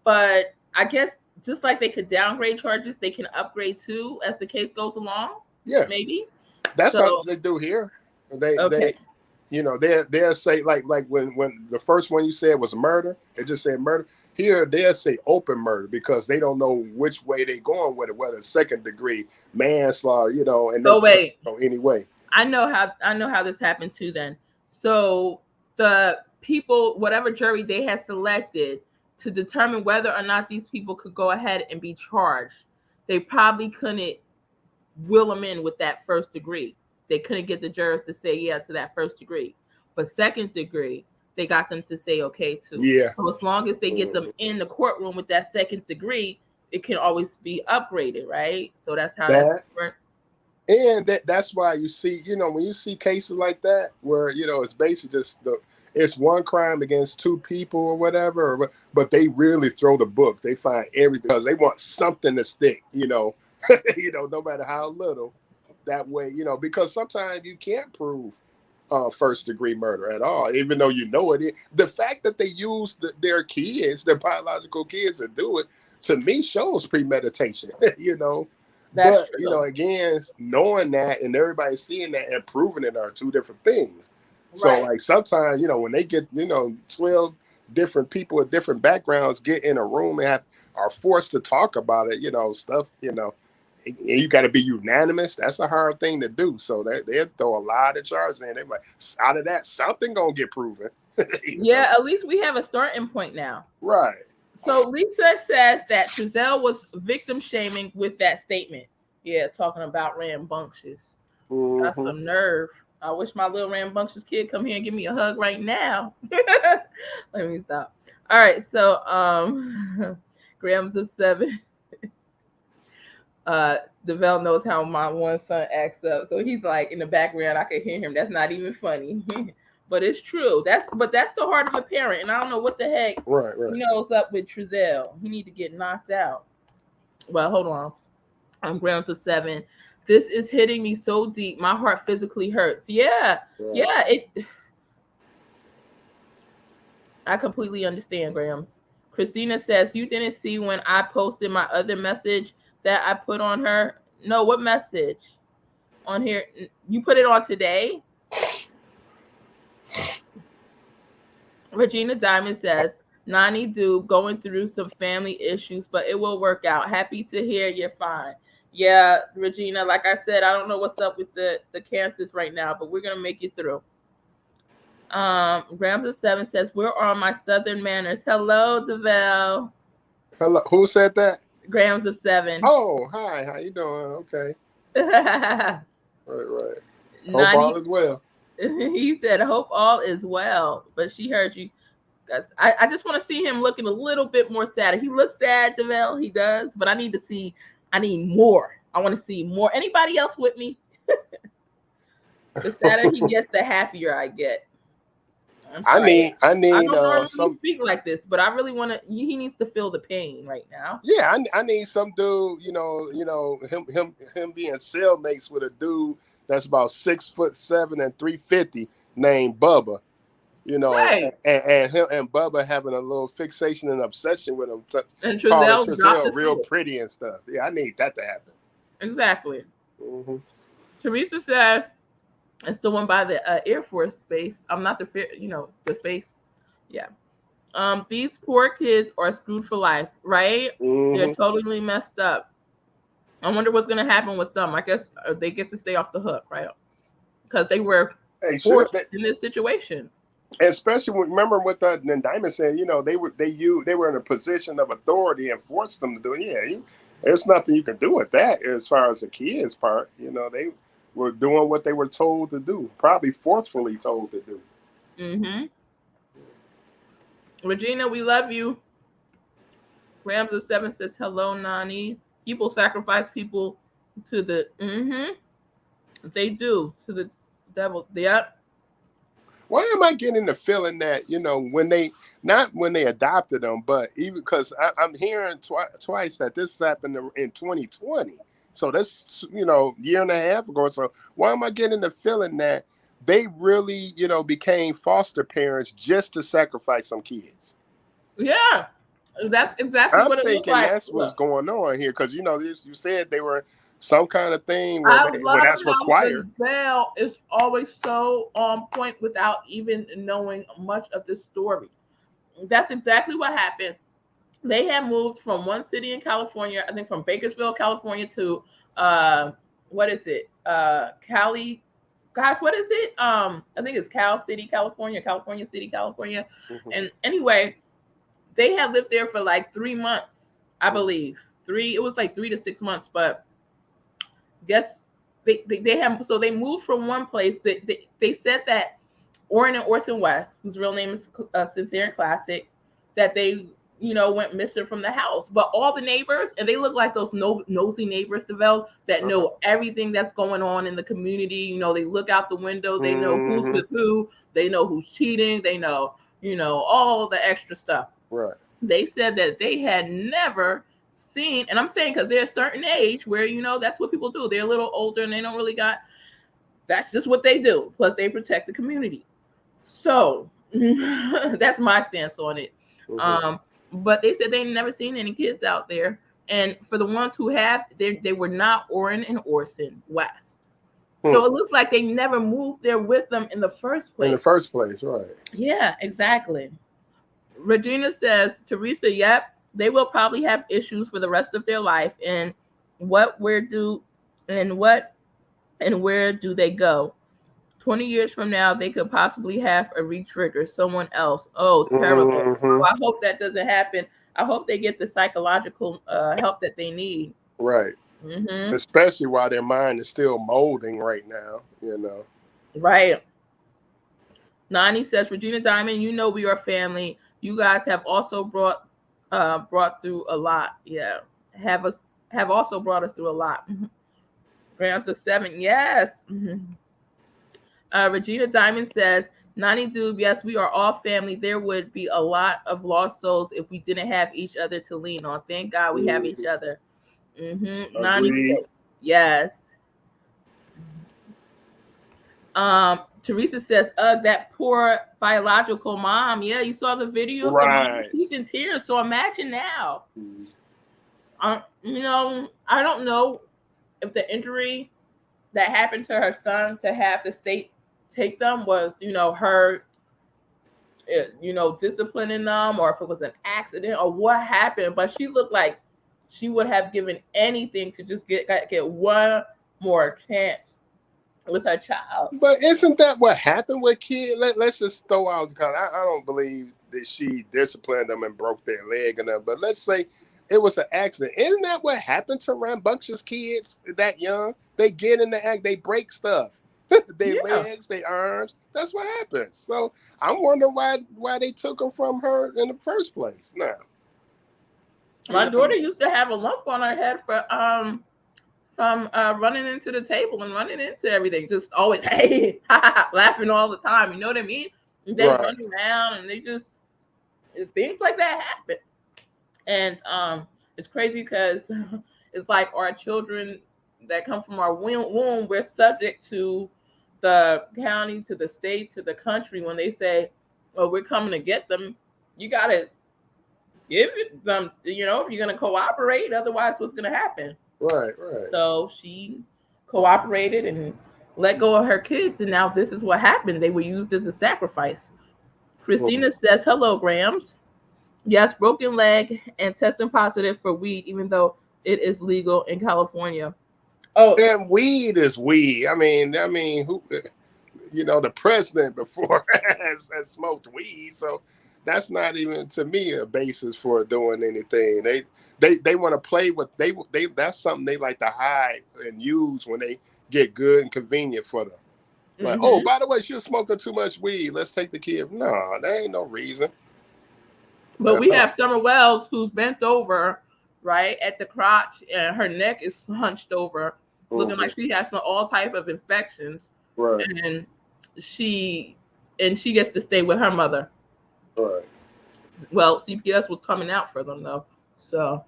But I guess just like they could downgrade charges, they can upgrade too as the case goes along. Yeah, maybe. That's what they do here. They'll say like when the first one you said was murder, it just said murder. Here they'll say open murder because they don't know which way they're going with it, whether it's second degree manslaughter, and wait. Anyway. I know how this happened too then. So the people, whatever jury they had selected to determine whether or not these people could go ahead and be charged, they probably couldn't will them in with that first degree. They couldn't get the jurors to say yeah to that first degree. But second degree, they got them to say okay too. Yeah. So as long as they get them in the courtroom with that second degree, it can always be upgraded, right? So that's how that works. And that's why you see, when you see cases like that, where it's basically just it's one crime against two people or whatever, but they really throw the book. They find everything because they want something to stick, no matter how little. That way, because sometimes you can't prove first degree murder at all, even though it. The fact that they use their kids, their biological kids, to do it, to me shows premeditation. That's But true. again, knowing that and everybody seeing that and proving it are two different things. So Right. like sometimes, when they get 12 different people with different backgrounds get in a room and are forced to talk about it, stuff, and you got to be unanimous. That's a hard thing to do. So they throw a lot of charges in. They're like, out of that, something gonna get proven. Yeah, at least we have a starting point now. Right. So Lisa says that Trezell was victim shaming with that statement. Yeah, talking about rambunctious. Mm-hmm. That's some nerve. I wish my little rambunctious kid come here and give me a hug right now. Let me stop. All right, so grams of 7. DeVell knows how my one son acts up. So he's like in the background, I can hear him. That's not even funny. But it's true. That's the heart of a parent. And I don't know what the heck Right. what's up with Trezell. He need to get knocked out. Well, hold on. I'm grams of 7. This is hitting me so deep. My heart physically hurts. Yeah. I completely understand, Grams. Christina says, you didn't see when I posted my other message that I put on her? No, what message? On here? You put it on today? Regina Diamond says, Nani do going through some family issues, but it will work out. Happy to hear you're fine. Yeah, Regina, like I said, I don't know what's up with the cancers right now, but we're going to make it through. Grams of 7 says, where are my Southern manners? Hello, DeVell. Hello. Who said that? Grams of 7. Oh, hi. How you doing? Okay. Right. Hope all is well. He said, hope all is well. But she heard you guys. I just want to see him looking a little bit more sad. He looks sad, DeVell. He does. But I need more. I want to see more. Anybody else with me? The sadder he gets, the happier I get. I need I don't normally speak like this, but I really want to. He needs to feel the pain right now. Yeah, I need some dude. Him being cellmates with a dude that's about 6'7" and 350 named Bubba. Right. and him and Bubba having a little fixation and obsession with him. And Trezell real pretty and stuff. Yeah, I need that to happen. Exactly. Mm-hmm. Teresa says. It's the one by the Air Force Base. I'm not the space. Yeah. These poor kids are screwed for life, right? Mm-hmm. They're totally messed up. I wonder what's going to happen with them. I guess they get to stay off the hook, right? Because they were forced in this situation. Especially remember what the indictment said. They were in a position of authority and forced them to do it. Yeah, there's nothing you can do with that as far as the kids' part. They were doing what they were told to do, probably forcefully told to do. Mm-hmm. Regina, we love you. Grams of 7 says, hello, Nani. People sacrifice people to the... Mm-hmm. They do. To the devil. Yep. Why am I getting the feeling that, not when they adopted them, but even because I'm hearing twice that this happened in 2020. So that's, year and a half ago. So why am I getting the feeling that they really, became foster parents just to sacrifice some kids? Yeah, that's exactly what it looked like. That's what's going on here. Because, you said they were some kind of thing where that's required. Bell is always so on point without even knowing much of the story. That's exactly what happened. They had moved from one city in California, I think from Bakersfield, California to what is it? Cali. Gosh, what is it? I think it's Cal City, California, California City, California. Mm-hmm. And anyway, they had lived there for like 3 months, I believe. It was like 3 to 6 months, but guess they have, so they moved from one place. They said that Orrin and Orson West, whose real name is Cincere and Classic, that they went missing from the house. But all the neighbors, and they look like those nosy neighbors, Trezell, that know everything that's going on in the community. They look out the window. They know who's with who. They know who's cheating. They know, all the extra stuff. Right. They said that they had never seen, and I'm saying because they're a certain age where, that's what people do. They're a little older and they don't really that's just what they do. Plus they protect the community. So that's my stance on it. But they said they never seen any kids out there. And for the ones who have, they were not Orrin and Orson West. So it looks like they never moved there with them in the first place. Right. Yeah, exactly. Regina says, Teresa, yep, they will probably have issues for the rest of their life. And where do they go? 20 years from now, they could possibly have a re-trigger someone else. Oh, terrible. Well, I hope that doesn't happen. I hope they get the psychological help that they need. Right. Especially while their mind is still molding right now, Right. Nani says, Regina Diamond, we are family. You guys have also brought through a lot. Yeah. Have also brought us through a lot. Grams of 7. Yes. Regina Diamond says, Nani Doob, yes, we are all family. There would be a lot of lost souls if we didn't have each other to lean on. Thank God we have each other. Nani says, yes. Teresa says, that poor biological mom. Yeah, you saw the video. Right. He's in tears. So imagine now. I don't know if the injury that happened to her son to have the state take them was, her, disciplining them, or if it was an accident or what happened. But she looked like she would have given anything to just get one more chance with her child. But isn't that what happened with kids? Let's just throw out, because I don't believe that she disciplined them and broke their leg and them. But let's say it was an accident. Isn't that what happened to rambunctious kids that young? They get in the act, they break stuff. Their legs, their arms. That's what happens. So I'm wondering why they took them from her in the first place. Now, my daughter used to have a lump on her head from running into the table and running into everything. Just always laughing all the time. You know what I mean? And they run around and they just things like that happen. And it's crazy because it's like our children that come from our womb, we're subject to the county, to the state, to the country. When they say, "Oh, we're coming to get them," you gotta give them. If you're gonna cooperate, otherwise, what's gonna happen? Right. So she cooperated and let go of her kids, and now this is what happened. They were used as a sacrifice. Christina says, "Hello, Grams. Yes, broken leg and testing positive for weed, even though it is legal in California." Oh, and weed is weed. I mean, who, the president before has smoked weed, so that's not even to me a basis for doing anything. They want to play with they that's something they like to hide and use when they get good and convenient for them. Like, oh, by the way, she was smoking too much weed. Let's take the kid. No, there ain't no reason. But we have Summer Wells who's bent over, right, at the crotch, and her neck is hunched over, looking like she has all type of infections. Right. And she gets to stay with her mother. Right. Well, CPS was coming out for them though, so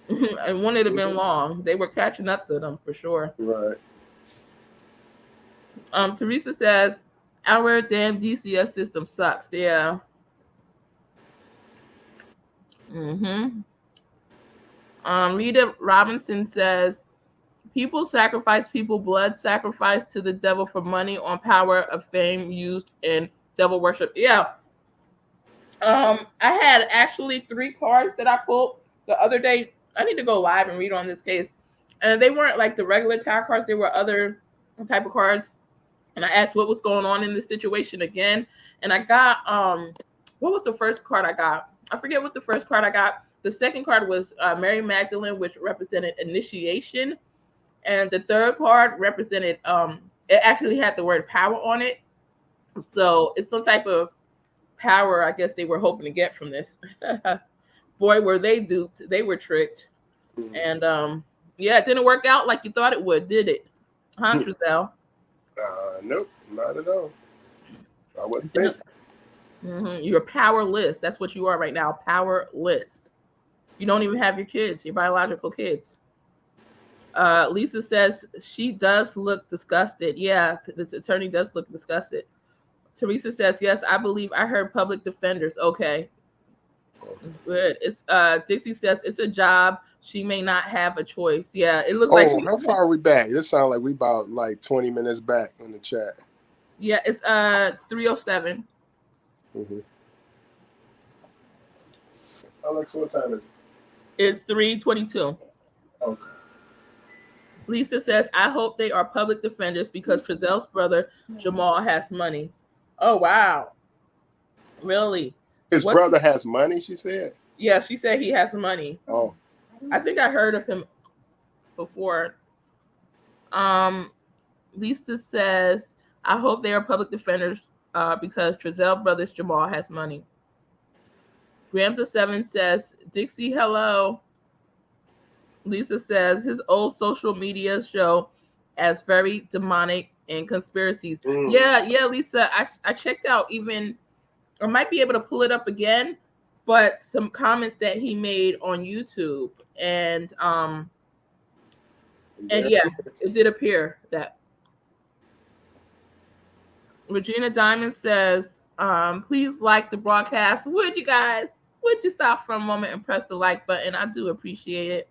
it wouldn't have been long. They were catching up to them for sure. Right. Teresa says, "Our damn DCS system sucks." Yeah. Rita Robinson says, "People sacrifice blood sacrifice to the devil for money on power of fame used in devil worship." Yeah. I had actually 3 cards that I pulled the other day. I need to go live and read on this case. And they weren't like the regular tarot cards. They were other type of cards. And I asked what was going on in this situation again. And I got, what was the first card I got? I forget what the first card I got. The second card was Mary Magdalene, which represented initiation. And the third card represented, it actually had the word power on it. So it's some type of power I guess they were hoping to get from this. Boy, were they duped. They were tricked. And yeah, it didn't work out like you thought it would, did it? Huh, Trezell? Nope, not at all. I wouldn't think. You're powerless. That's what you are right now, powerless. You don't even have your kids, your biological kids. Lisa says she does look disgusted. Yeah, the attorney does look disgusted. Teresa says, yes, I believe I heard public defenders. Okay. Good. It's Dixie says it's a job. She may not have a choice. Yeah, it looks like how far are we back? This sounds like we about like 20 minutes back in the chat. Yeah, it's 3:07. Alexa, what time is it? It's 3:22. Okay. Lisa says, I hope they are public defenders because Trezell's brother Jamal has money. Oh wow. Really? His brother has money, she said? Yeah, she said he has money. Oh. I think I heard of him before. Lisa says, I hope they are public defenders because Trezell brothers Jamal has money. Grams of 7 says, Dixie, hello. Lisa says his old social media show as very demonic and conspiracies. Yeah, Lisa, I checked out even, I might be able to pull it up again, but some comments that he made on YouTube, and yeah, it did appear that. Regina Diamond says, please like the broadcast. Would you guys? Would you stop for a moment and press the like button? I do appreciate it.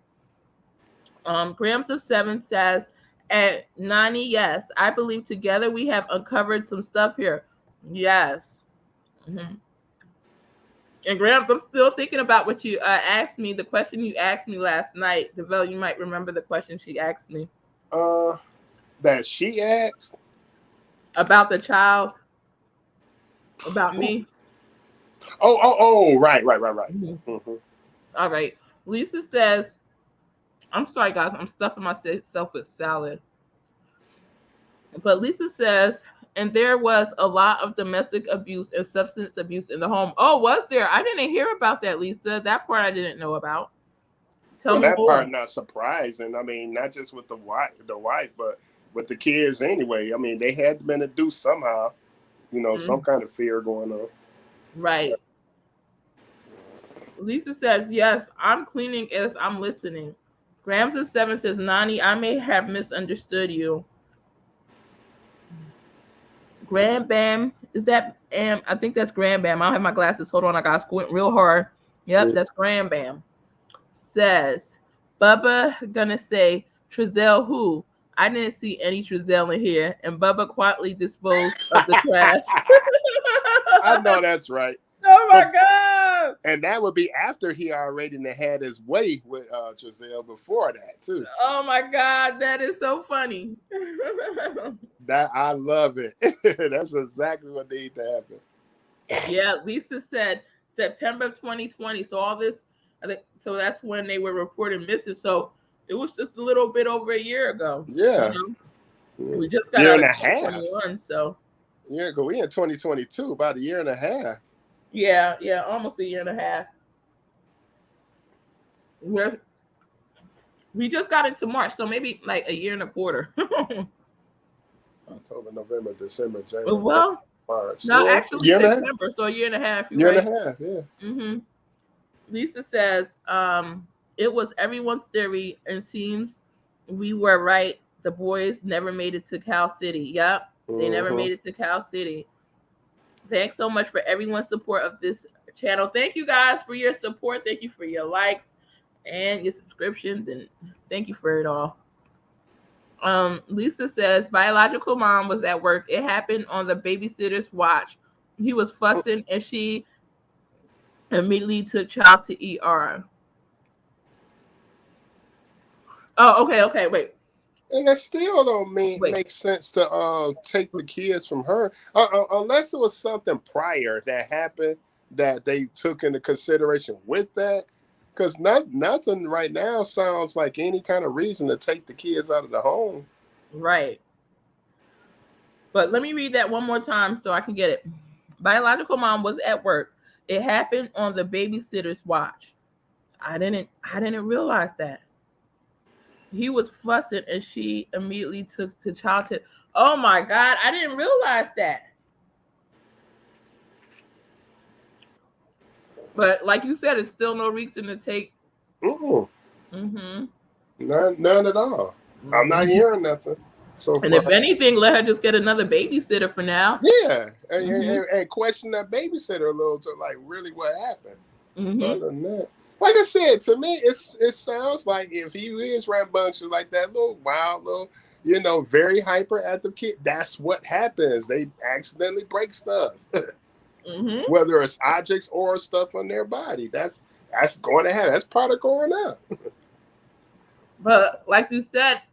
Grams of 7 says, at Nani, yes, I believe together we have uncovered some stuff here. Yes. And Grams, I'm still thinking about what you asked me, the question you asked me last night. DeVelle, you might remember the question she asked me. That she asked? About the child? About me? Oh, right. All right. Lisa says, I'm sorry, guys. I'm stuffing myself with salad. But Lisa says, and there was a lot of domestic abuse and substance abuse in the home. Oh, was there? I didn't hear about that, Lisa. That part I didn't know about. Tell me that more. Part not surprising. I mean, not just with the wife, but with the kids anyway. I mean, they had been induced somehow. Some kind of fear going on. Right. Lisa says, yes, I'm cleaning as I'm listening. Grams of 7 says, Nani, I may have misunderstood you. Grand Bam, is that I think that's Grand Bam. I don't have my glasses. Hold on, I gotta squint real hard. Yep, that's Grand Bam. Says, Bubba gonna say, Trezell who? I didn't see any Trezell in here. And Bubba quietly disposed of the trash. I know that's right. Oh my God. And that would be after he already had his way with Trezell before that, too. Oh my God, that is so funny. That I love it. That's exactly what needs to happen. Yeah, Lisa said September of 2020. So all this, I think, so that's when they were reporting missing. So it was just a little bit over a year ago. Yeah. We just got year out and of a half. 2021, so. Yeah, because we in 2022, about a year and a half. Yeah, almost a year and a half. We just got into March, so maybe like a year and a quarter. October, November, December, January. Well, March. No, yeah. actually September, so a year and a half. Year and a half, yeah. Lisa says, it was everyone's theory and seems we were right. The boys never made it to Cal City. Yep, they never made it to Cal City. Thanks so much for everyone's support of this channel. Thank you guys for your support. Thank you for your likes and your subscriptions, and thank you for it all. Lisa says, biological mom was at work. It happened on the babysitter's watch. He was fussing, and she immediately took child to ER. Oh, okay, wait. And that still don't make sense to take the kids from her, unless it was something prior that happened that they took into consideration with that. Because nothing right now sounds like any kind of reason to take the kids out of the home. Right. But let me read that one more time so I can get it. Biological mom was at work. It happened on the babysitter's watch. I didn't realize that. He was fussing and she immediately took to childhood. Oh my God, I didn't realize that. But like you said, it's still no reason to take. None at all. I'm not hearing nothing. So and if anything, let her just get another babysitter for now. Yeah, and question that babysitter a little to like really what happened. Other than that, like I said, to me, it sounds like if he is rambunctious like that, little wild, little, very hyperactive kid, that's what happens. They accidentally break stuff, whether it's objects or stuff on their body. That's going to happen. That's part of growing up. But like you said,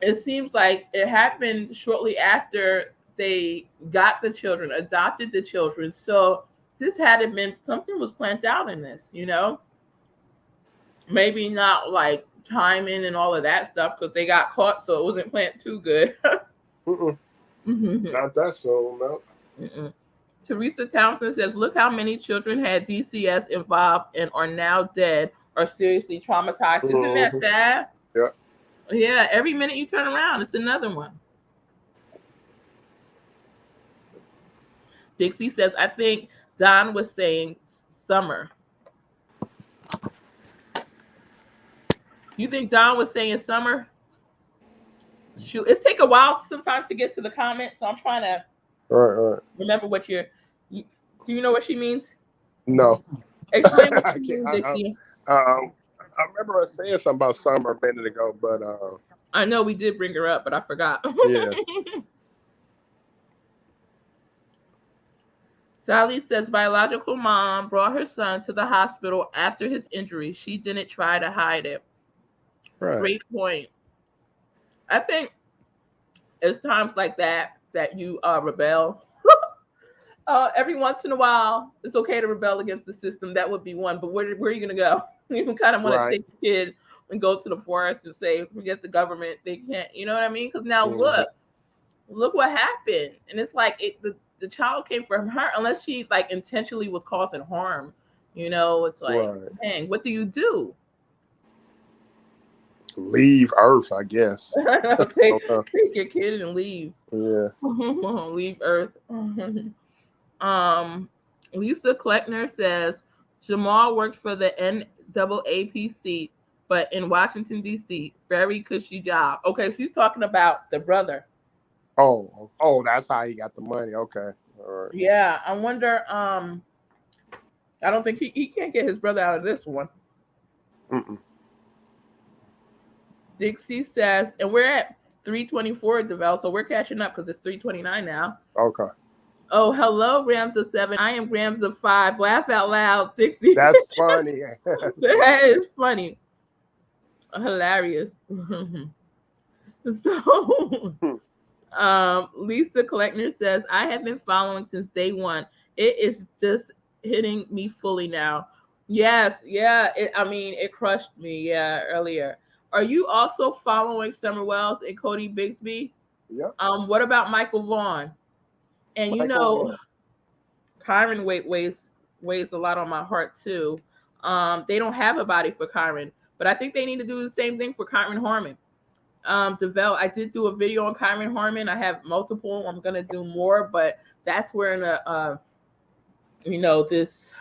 it seems like it happened shortly after they got the children, adopted the children. So this hadn't been, something was planned out in this, Maybe not like timing and all of that stuff because they got caught, so it wasn't planned too good. Not that soon, no. Teresa Townsend says, look how many children had DCS involved and are now dead or seriously traumatized. Isn't that sad? Yeah. Yeah, every minute you turn around, it's another one. Dixie says, I think Don was saying summer. You think Don was saying summer? Shoot, it take a while sometimes to get to the comments, so I'm trying to remember what do you know what she means? No. Explain what she means, Dixie. I remember her saying something about summer a minute ago, but I know we did bring her up, but I forgot. Yeah. Sally says biological mom brought her son to the hospital after his injury. She didn't try to hide it. Right. Great point. I think it's times like that you rebel. Every once in a while, it's okay to rebel against the system. That would be one. But where are you going to go? You kind of want to take the kid and go to the forest and say, forget the government. They can't, you know what I mean? Because now look what happened. And it's like the child came from her, unless she like intentionally was causing harm. It's like, dang, what do you do? Leave Earth, I guess. take your kid and leave. Yeah. Leave Earth. Lisa Kleckner says Jamal worked for the NAAPC, but in Washington, D.C. Very cushy job. Okay, she's talking about the brother. Oh, that's how he got the money. Okay. All right. Yeah, I wonder. I don't think he can't get his brother out of this one. Dixie says, and we're at 324 Devel, so we're catching up because it's 329 now. Okay. Oh, hello, Grams of 7. I am Grams of 5. Laugh out loud, Dixie. That's funny. That is funny. Hilarious. So, Lisa Kleckner says, I have been following since day one. It is just hitting me fully now. Yes, yeah. It crushed me, earlier. Are you also following Summer Wells and Cody Bigsby? Yeah. What about Michael Vaughn? And Kyron weighs a lot on my heart too. They don't have a body for Kyron, but I think they need to do the same thing for Kyron Harmon. Devel, I did do a video on Kyron Harmon. I have multiple. I'm gonna do more, but that's where this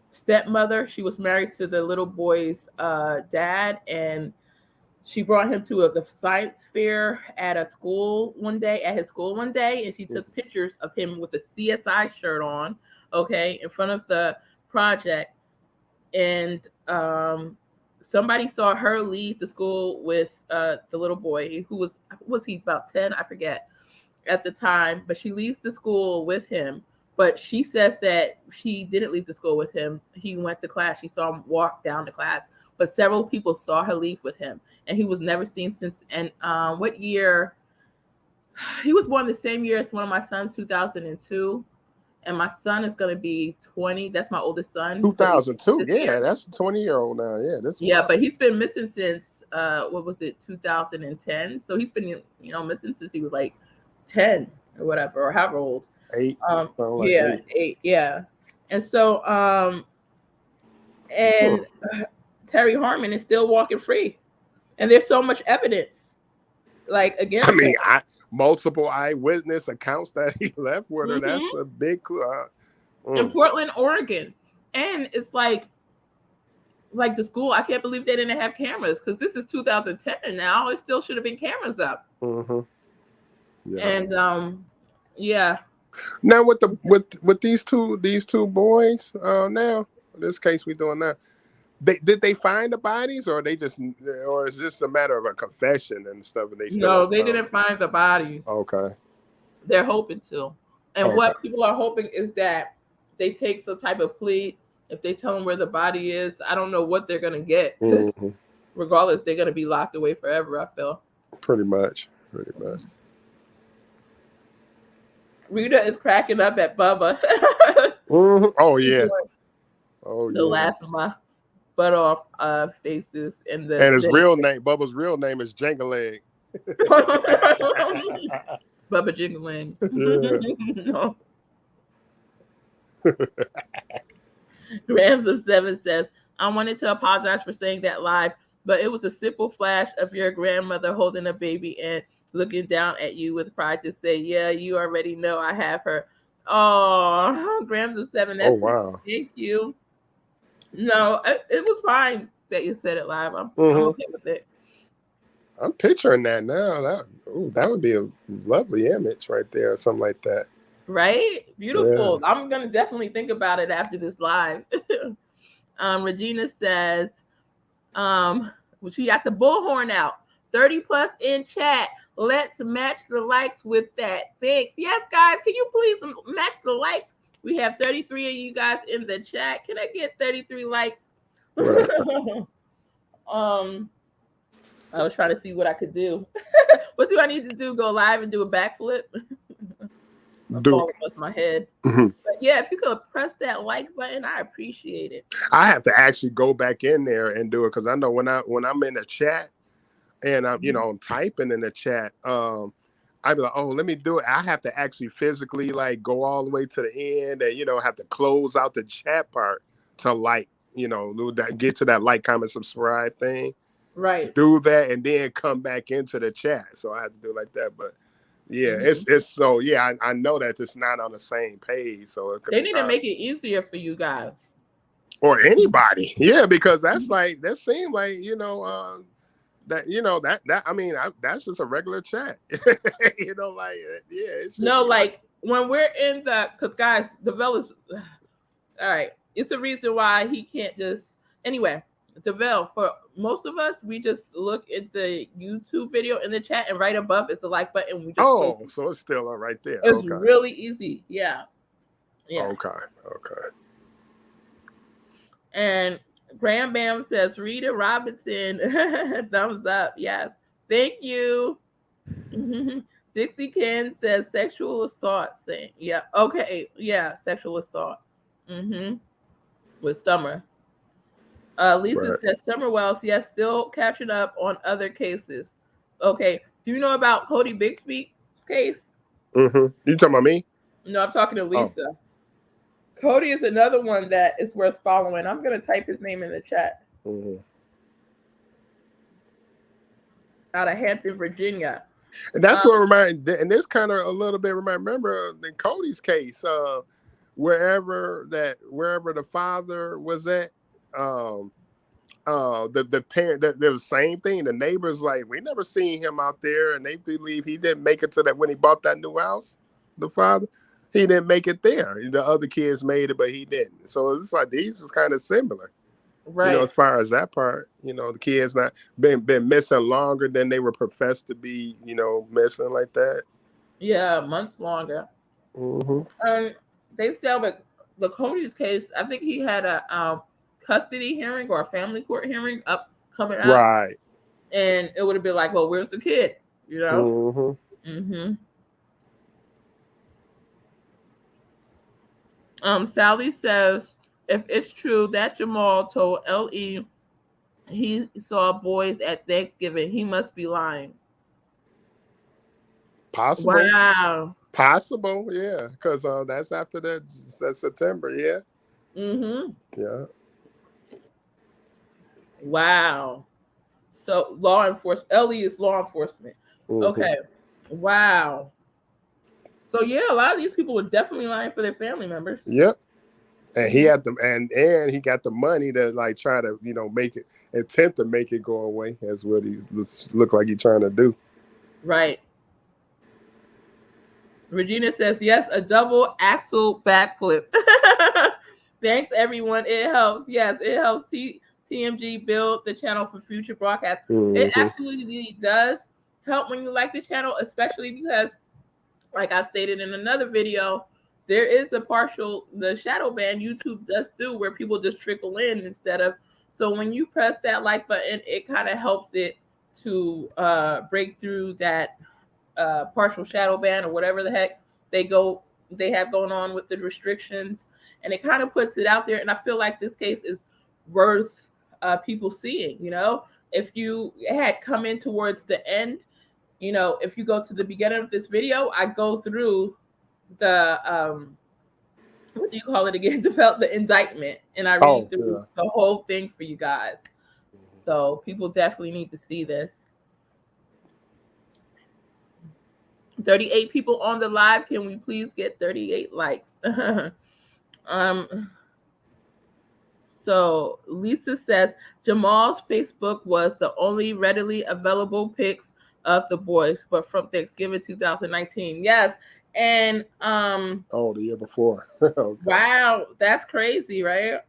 stepmother, she was married to the little boy's dad, and she brought him to the science fair at his school one day, and she took pictures of him with a CSI shirt on, in front of the project. And somebody saw her leave the school with the little boy, who was he about 10? I forget at the time, but she leaves the school with him. But she says that she didn't leave the school with him. He went to class. She saw him walk down to class. But several people saw her leave with him. And he was never seen since. And what year? He was born the same year as one of my sons, 2002. And my son is going to be 20. That's my oldest son. 2002. Yeah, that's a 20-year-old now. Yeah, but he's been missing since, 2010. So he's been, missing since he was like 10 or whatever, or however old. 8. Like Yeah, 8. Yeah. And so and Terry Harmon is still walking free, and there's so much evidence like against I mean, him. multiple eyewitness accounts that he left with her. That's a big clue. In Portland, Oregon. And it's like the school, I can't believe they didn't have cameras, because this is 2010 and now it still should have been cameras up. Yeah. And yeah. Now with these two boys, now this case we're doing now, did they find the bodies, or is this a matter of a confession and stuff? And they still they didn't find the bodies. Okay. They're hoping to. And what people are hoping is that they take some type of plea. If they tell them where the body is, I don't know what they're gonna get. Regardless, they're gonna be locked away forever, I feel. Pretty much. Rita is cracking up at Bubba. Oh yeah. The laugh of my butt off faces and his real name, Bubba's real name is Jangaleg. Bubba Jingling. No. Grams of 7 says, I wanted to apologize for saying that live, but it was a simple flash of your grandmother holding a baby and looking down at you with pride to say, yeah, you already know I have her. Oh, Grams of 7. That's wow. Thank you. No, it was fine that you said it live. I'm okay with it. I'm picturing that now. That would be a lovely image right there, or something like that. Right? Beautiful. Yeah. I'm going to definitely think about it after this live. Regina says, she got the bullhorn out. 30 plus in chat. Let's match the likes with that. Thanks. Yes, guys, can you please match the likes? We have 33 of you guys in the chat. Can I get 33 likes? Right. I was trying to see what I could do. What do I need to do? Go live and do a backflip? Falling across my head. But yeah, if you could press that like button, I appreciate it. I have to actually go back in there and do it, because I know when I'm in the chat and I'm I'm typing in the chat, I'd be like, oh, let me do it. I have to actually physically like go all the way to the end and have to close out the chat part to get to that like, comment, subscribe thing. Right. Do that and then come back into the chat. So I have to do it like that. But yeah, it's so I know that it's not on the same page. So they need to make it easier for you guys. Or anybody. Yeah, because that's like that seemed like, that's just a regular chat. It's like when we're in because guys, DeVell is all right. It's a reason why he can't just DeVell, for most of us, we just look at the YouTube video in the chat, and right above is the like button. We just so it's still right there. It's really easy. Yeah. Okay. And Graham Bam says, Rita Robinson, thumbs up. Yes. Thank you. Dixie Ken says sexual assault. Yeah. Okay. Yeah. Sexual assault. With Summer. Lisa says Summer Wells, yes, still catching up on other cases. Okay. Do you know about Cody Bixby's case? You talking about me? No, I'm talking to Lisa. Oh. Cody is another one that is worth following. I'm going to type his name in the chat. Out of Hampton, Virginia. And that's what and this kind of a little bit remember the Cody's case, wherever the father was at. The parent, the same thing. The neighbors like, we never seen him out there, and they believe he didn't make it to that when he bought that new house. The father, he didn't make it there. The other kids made it, but he didn't. So it's like these is kind of similar, right? As far as that part, the kids not been missing longer than they were professed to be, missing like that. Yeah, months longer. They still, but the Cody's case, I think he had a custody hearing or a family court hearing coming out, right? And it would have been like, well, where's the kid? Sally says, if it's true that Jamal told L.E. he saw boys at Thanksgiving, he must be lying. Possibly. Wow. Possible, yeah, because that's after that's September, yeah. Yeah. Wow. So law enforcement. Ellie is law enforcement. Okay. Wow. So yeah, a lot of these people were definitely lying for their family members. Yep. And he had the and he got the money to like try to attempt to make it go away. That's what he's look like he's trying to do. Right. Regina says yes, a double axle backflip. Thanks everyone. It helps. Yes, it helps TMG build the channel for future broadcasts. It absolutely does help when you like the channel, especially because, like I stated in another video, there is the shadow ban YouTube does do where people just trickle in instead of. So when you press that like button, it kind of helps it to break through that partial shadow ban or whatever the heck they have going on with the restrictions, and it kind of puts it out there. And I feel like this case is worth people seeing. If you had come in towards the end, if you go to the beginning of this video, I go through the what do you call it again? The indictment, and I read through the whole thing for you guys. So people definitely need to see this. 38 people on the live. Can we please get 38 likes? So Lisa says Jamal's Facebook was the only readily available pics of the boys, but from Thanksgiving 2019. Yes. And the year before. Okay. Wow, that's crazy, right?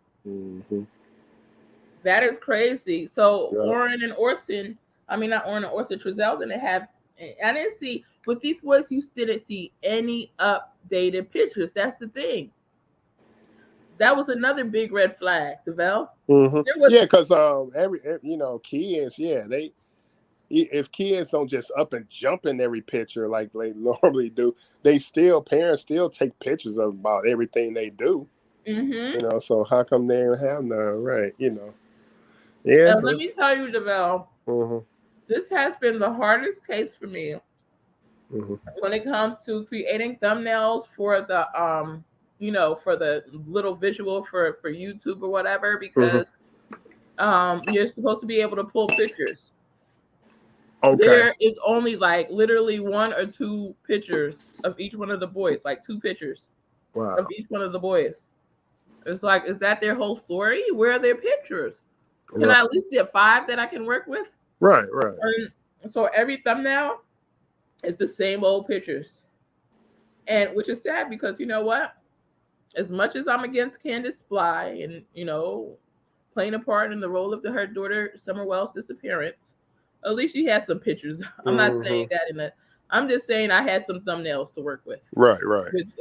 That is crazy. So Orrin and Orson, not Orrin and Orson, Trezell didn't have. I didn't see with these boys. You didn't see any updated pictures. That's the thing. That was another big red flag, Trezell. Because every kids, they. If kids don't just up and jump in every picture like they normally do, parents still take pictures of about everything they do. So how come they don't have none, right? Yeah. Let me tell you, Trezell, this has been the hardest case for me when it comes to creating thumbnails for the for the little visual for YouTube or whatever, because you're supposed to be able to pull pictures. Okay. There is only like literally 1 or 2 pictures of each one of the boys, like 2 pictures of each one of the boys. It's like, is that their whole story? Where are their pictures? Can I at least get 5 that I can work with? Right. And so every thumbnail is the same old pictures. And which is sad because you know what? As much as I'm against Candace Bly and, playing a part in the role of her daughter Summer Wells' disappearance, at least she had some pictures. I'm not saying that I'm just saying I had some thumbnails to work with. Right.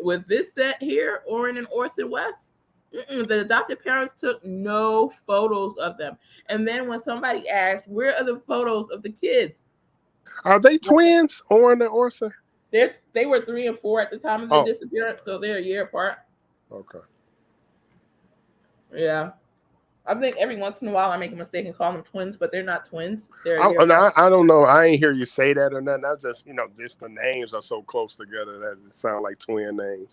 With this set here, Orrin and Orson West, the adopted parents took no photos of them. And then when somebody asked, where are the photos of the kids? Are they twins, Orrin and Orson? They were 3 and 4 at the time of the disappearance, so they're a year apart. Okay. Yeah. I think every once in a while I make a mistake and call them twins, but they're not twins. I don't know. I ain't hear you say that or nothing. I just, just the names are so close together that it sound like twin names.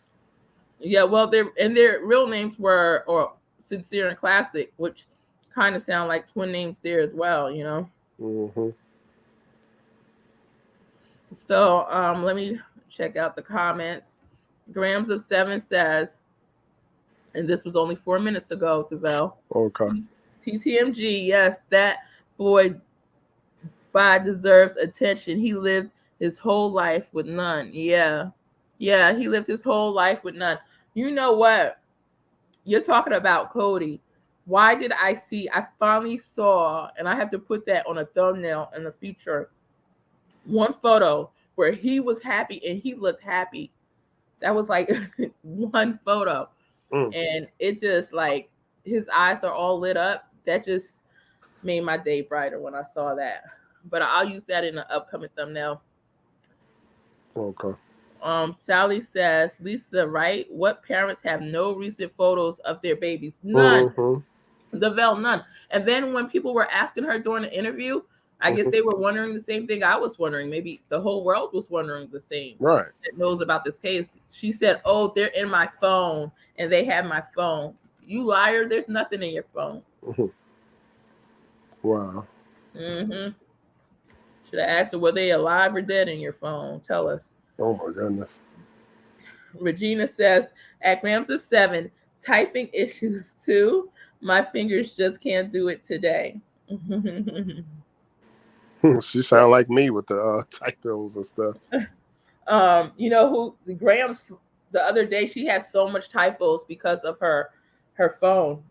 Yeah, well, their real names were Cincere and Classic, which kind of sound like twin names there as well, So let me check out the comments. Grams of 7 says, and this was only 4 minutes ago, Trezell. Okay. TTMG, yes, that boy deserves attention. He lived his whole life with none. Yeah, he lived his whole life with none. You know what? You're talking about Cody. Why did I finally saw, and I have to put that on a thumbnail in the future, one photo where he was happy and he looked happy. That was like one photo. And it just like his eyes are all lit up. That just made my day brighter when I saw that. But I'll use that in the upcoming thumbnail. Okay. Sally says, Lisa, right? What parents have no recent photos of their babies? None. None. And then when people were asking her during the interview, I guess they were wondering the same thing I was wondering. Maybe the whole world was wondering the same. Right. That knows about this case. She said, "Oh, they're in my phone, and they have my phone." You liar! There's nothing in your phone. Wow. Mm-hmm. Should have asked her, were they alive or dead in your phone? Tell us. Oh my goodness. Regina says, at grams of 7, typing issues too. My fingers just can't do it today. She sound like me with the typos and stuff. You know who Grams the other day, she had so much typos because of her phone.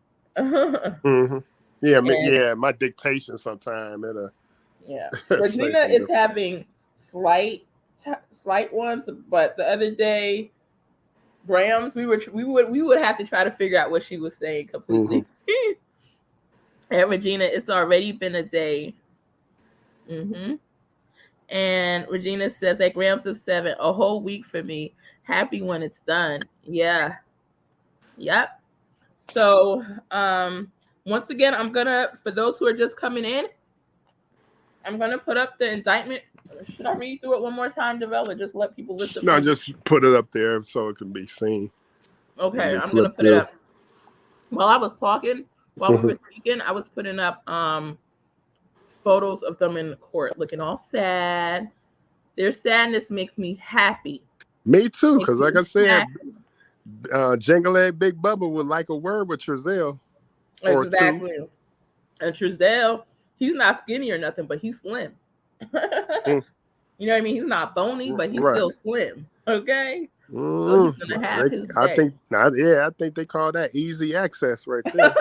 Yeah, my dictation sometime Regina is having slight ones, but the other day Grams, we would have to try to figure out what she was saying completely. And Regina, it's already been a day. And Regina says, at grams of 7, a whole week for me. Happy when it's done. Yeah. Yep. So once again, I'm gonna, for those who are just coming in, I'm gonna put up the indictment. Should I read through it one more time, Trezell, or just let people listen? No, just put it up there so it can be seen. Okay, I'm gonna put it up. While I was talking, while we were speaking, I was putting up photos of them in the court looking all sad. Their sadness makes me happy. Me too, because like I said, Jingle Egg Big Bubba would like a word with Trezell. Exactly. And Trezell, he's not skinny or nothing, but he's slim. You know what I mean? He's not bony, but he's still slim. Okay. So he's gonna have his day. I think they call that easy access right there.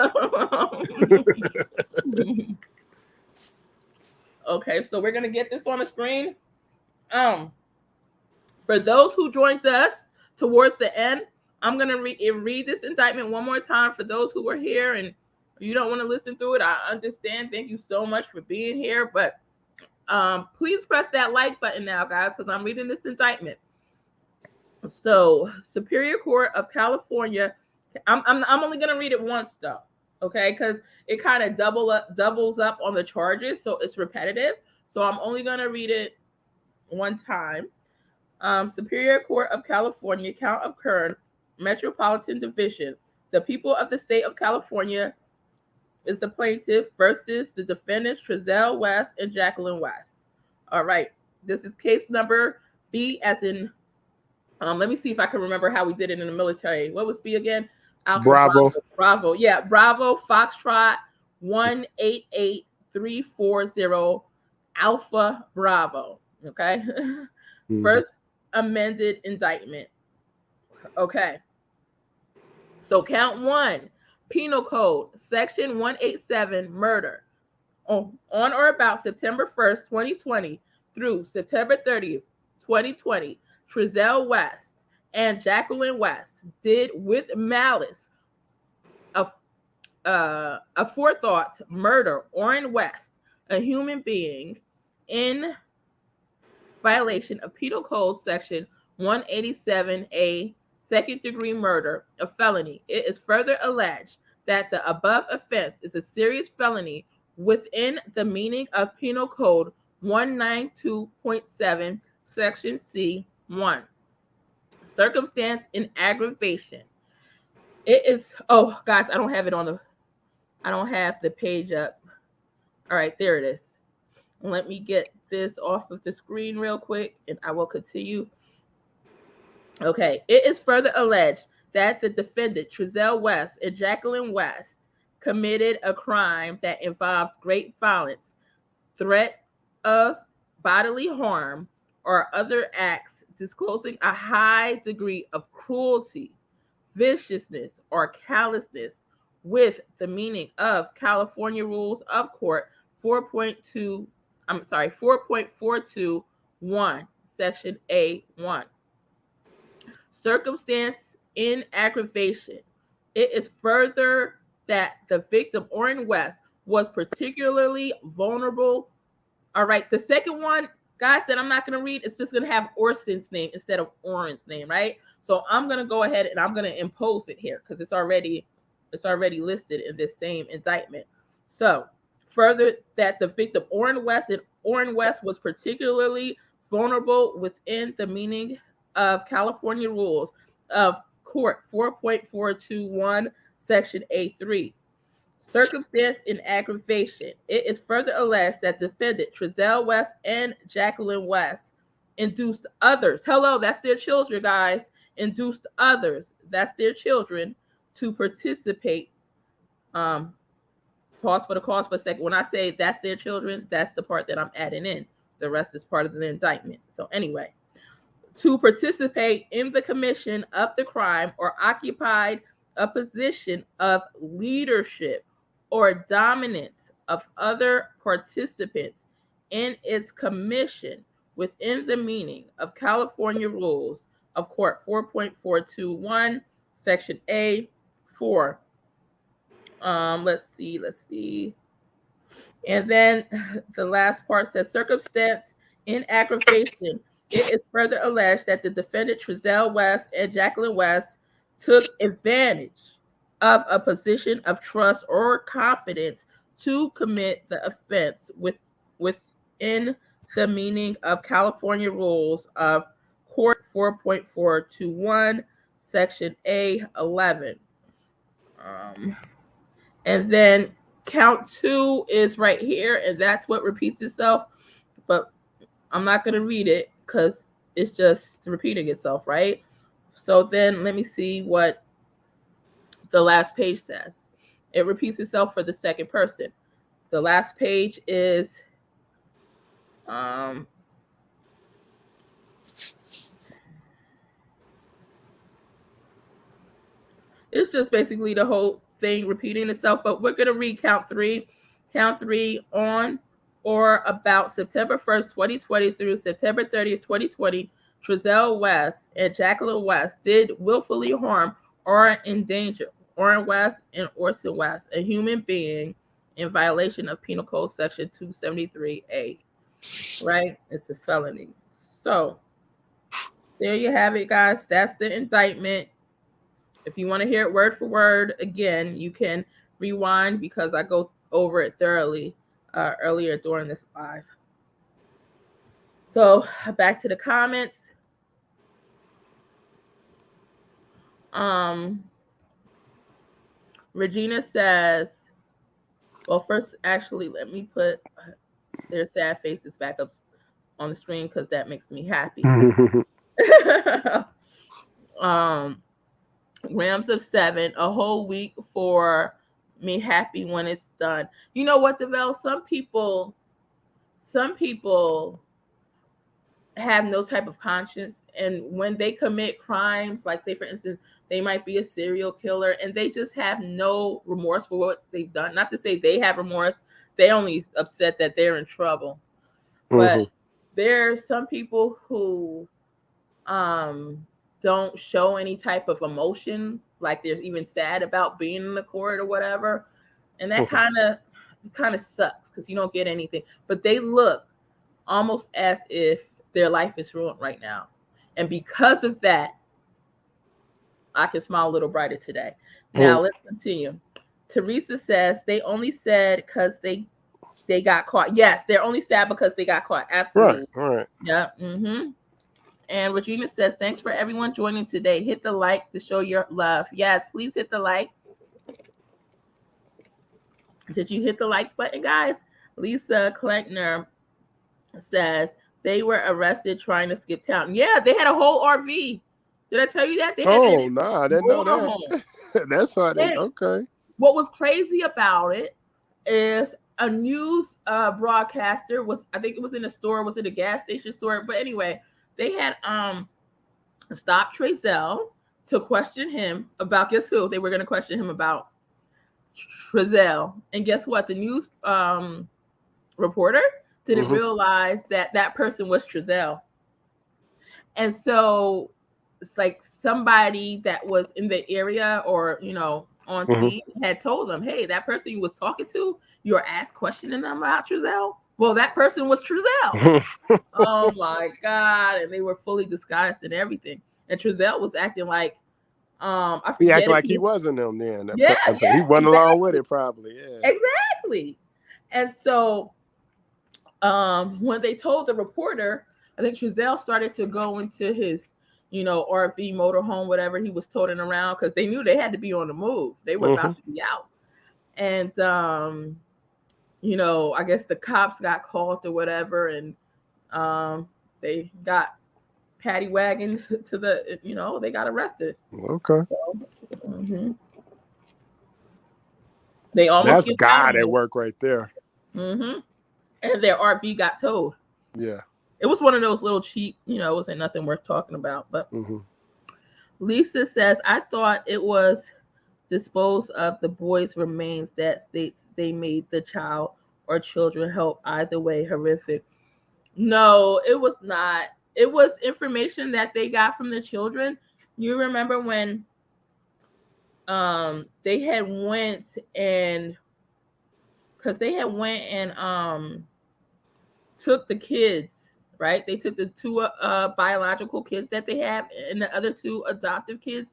Okay, so we're gonna get this on the screen. For those who joined us towards the end, I'm gonna read this indictment one more time for those who were here and you don't want to listen through it. I understand. Thank you so much for being here, but please press that like button now, guys, because I'm reading this indictment. So, Superior Court of California. I'm only gonna read it once though, okay? Because it kind of doubles up on the charges, so it's repetitive. So I'm only gonna read it one time. Superior Court of California, Count of Kern, Metropolitan Division. The people of the state of California is the plaintiff versus the defendants Trezell West and Jacqueline West. All right, this is case number B as in. Let me see if I can remember how we did it in the military. What was B again? Alpha, Bravo. Yeah, Bravo, Foxtrot, 188340, Alpha, Bravo. Okay. First amended indictment. Okay. So count 1, Penal Code, Section 187, murder. On or about September 1st, 2020 through September 30th, 2020, Trezell West and Jacqueline West did with malice aforethought murder Orrin West, a human being, in violation of Penal Code Section 187A, second degree murder, a felony. It is further alleged that the above offense is a serious felony within the meaning of Penal Code 192.7, Section C1. Circumstance in aggravation. It is, oh, guys, I don't have the page up. All right, there it is. Let me get this off of the screen real quick and I will continue. Okay, it is further alleged that the defendant, Trezell West and Jacqueline West, committed a crime that involved great violence, threat of bodily harm, or other acts disclosing a high degree of cruelty, viciousness, or callousness with the meaning of California Rules of Court 4.421, Section A1. Circumstance in aggravation. It is further that the victim, Orrin West, was particularly vulnerable. All right, the second one, guys, that I'm not going to read, it's just going to have Orson's name instead of Orrin's name, right? So I'm going to go ahead and I'm going to impose it here because it's already listed in this same indictment. So Further, that the victim Orrin West was particularly vulnerable within the meaning of California rules of Court 4.421, Section A3. Circumstance in aggravation. It is further alleged that defendant Trezell West and Jacqueline West induced others. Hello, that's their children, guys. Induced others, that's their children, to participate. Pause for a second. When I say that's their children, that's the part that I'm adding in. The rest is part of the indictment. So anyway, to participate in the commission of the crime or occupied a position of leadership or dominance of other participants in its commission within the meaning of California rules of Court 4.421, Section A4. Let's see. And then the last part says circumstance in aggravation. It is further alleged that the defendant Trezell West and Jacqueline West took advantage of a position of trust or confidence to commit the offense within the meaning of California rules of Court 4.421, Section A11. And then count 2 is right here, and that's what repeats itself. But I'm not going to read it because it's just repeating itself, right? So then let me see what the last page says. It repeats itself for the second person. The last page is it's just basically the whole thing repeating itself, but we're going to read count 3. Count 3 on or about September 1st, 2020 through September 30th, 2020, Trezell West and Jacqueline West did willfully harm or endanger Orrin West and Orson West, a human being, in violation of Penal Code Section 273A. Right? It's a felony. So there you have it, guys. That's the indictment. If you want to hear it word for word again, you can rewind because I go over it thoroughly earlier during this live. So back to the comments. Regina says, well, first, actually, let me put their sad faces back up on the screen because that makes me happy. Rams of 7, a whole week for me happy when it's done. You know what, Devel? Some people have no type of conscience, and when they commit crimes, like say for instance, they might be a serial killer and they just have no remorse for what they've done. Not to say they have remorse, they only upset that they're in trouble. But there are some people who don't show any type of emotion, like they're even sad about being in the court or whatever, and that kind of sucks because you don't get anything. But they look almost as if their life is ruined right now, and because of that, I can smile a little brighter today. Now let's continue. Teresa says they only said because they got caught. Yes, they're only sad because they got caught. Absolutely. Right. Yeah. And Regina says, thanks for everyone joining today. Hit the like to show your love. Yes, please hit the like. Did you hit the like button, guys? Lisa Kleckner says they were arrested trying to skip town. Yeah, they had a whole RV. Did I tell you that? I didn't know that. That's funny. Okay. What was crazy about it is a news broadcaster I think it was in a store, was it a gas station store? But anyway, they had stopped Trezell to question him about, guess who? They were going to question him about Trezell. And guess what? The news reporter didn't realize that person was Trezell. And so it's like somebody that was in the area or, on scene had told them, hey, that person you was talking to, you were asked questioning them about Trezell. Well, that person was Trezell. Oh my God. And they were fully disguised and everything. And Trezell was acting like, he acted like he wasn't them then. Yeah, he went along with it probably. Yeah. Exactly. And so when they told the reporter, I think Trezell started to go into his, RV, motorhome, whatever he was toting around, because they knew they had to be on the move. They were about to be out. And, I guess the cops got called or whatever, and they got paddy wagons to the, they got arrested. Okay. So, they almost That's God at work right there. And their RV got towed. Yeah. It was one of those little cheap, it wasn't nothing worth talking about. But Lisa says, I thought it was dispose of the boy's remains that states they made the child or children help. Either way, horrific. No, it was not. It was information that they got from the children. You remember when they had went and took the kids, right? They took the two biological kids that they have and the other two adoptive kids.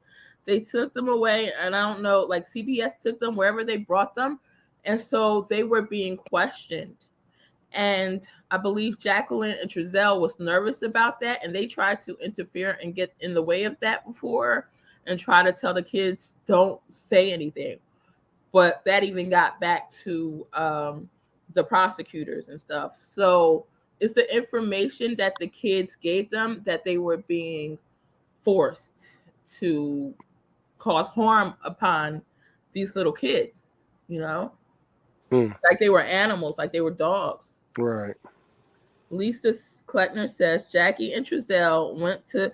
They took them away, and I don't know, like CBS took them wherever they brought them. And so they were being questioned. And I believe Jacqueline and Trezell was nervous about that, and they tried to interfere and get in the way of that before and try to tell the kids, don't say anything. But that even got back to the prosecutors and stuff. So it's the information that the kids gave them that they were being forced to cause harm upon these little kids, like they were animals, like they were dogs. Right. Lisa Kleckner says Jackie and Trezell went to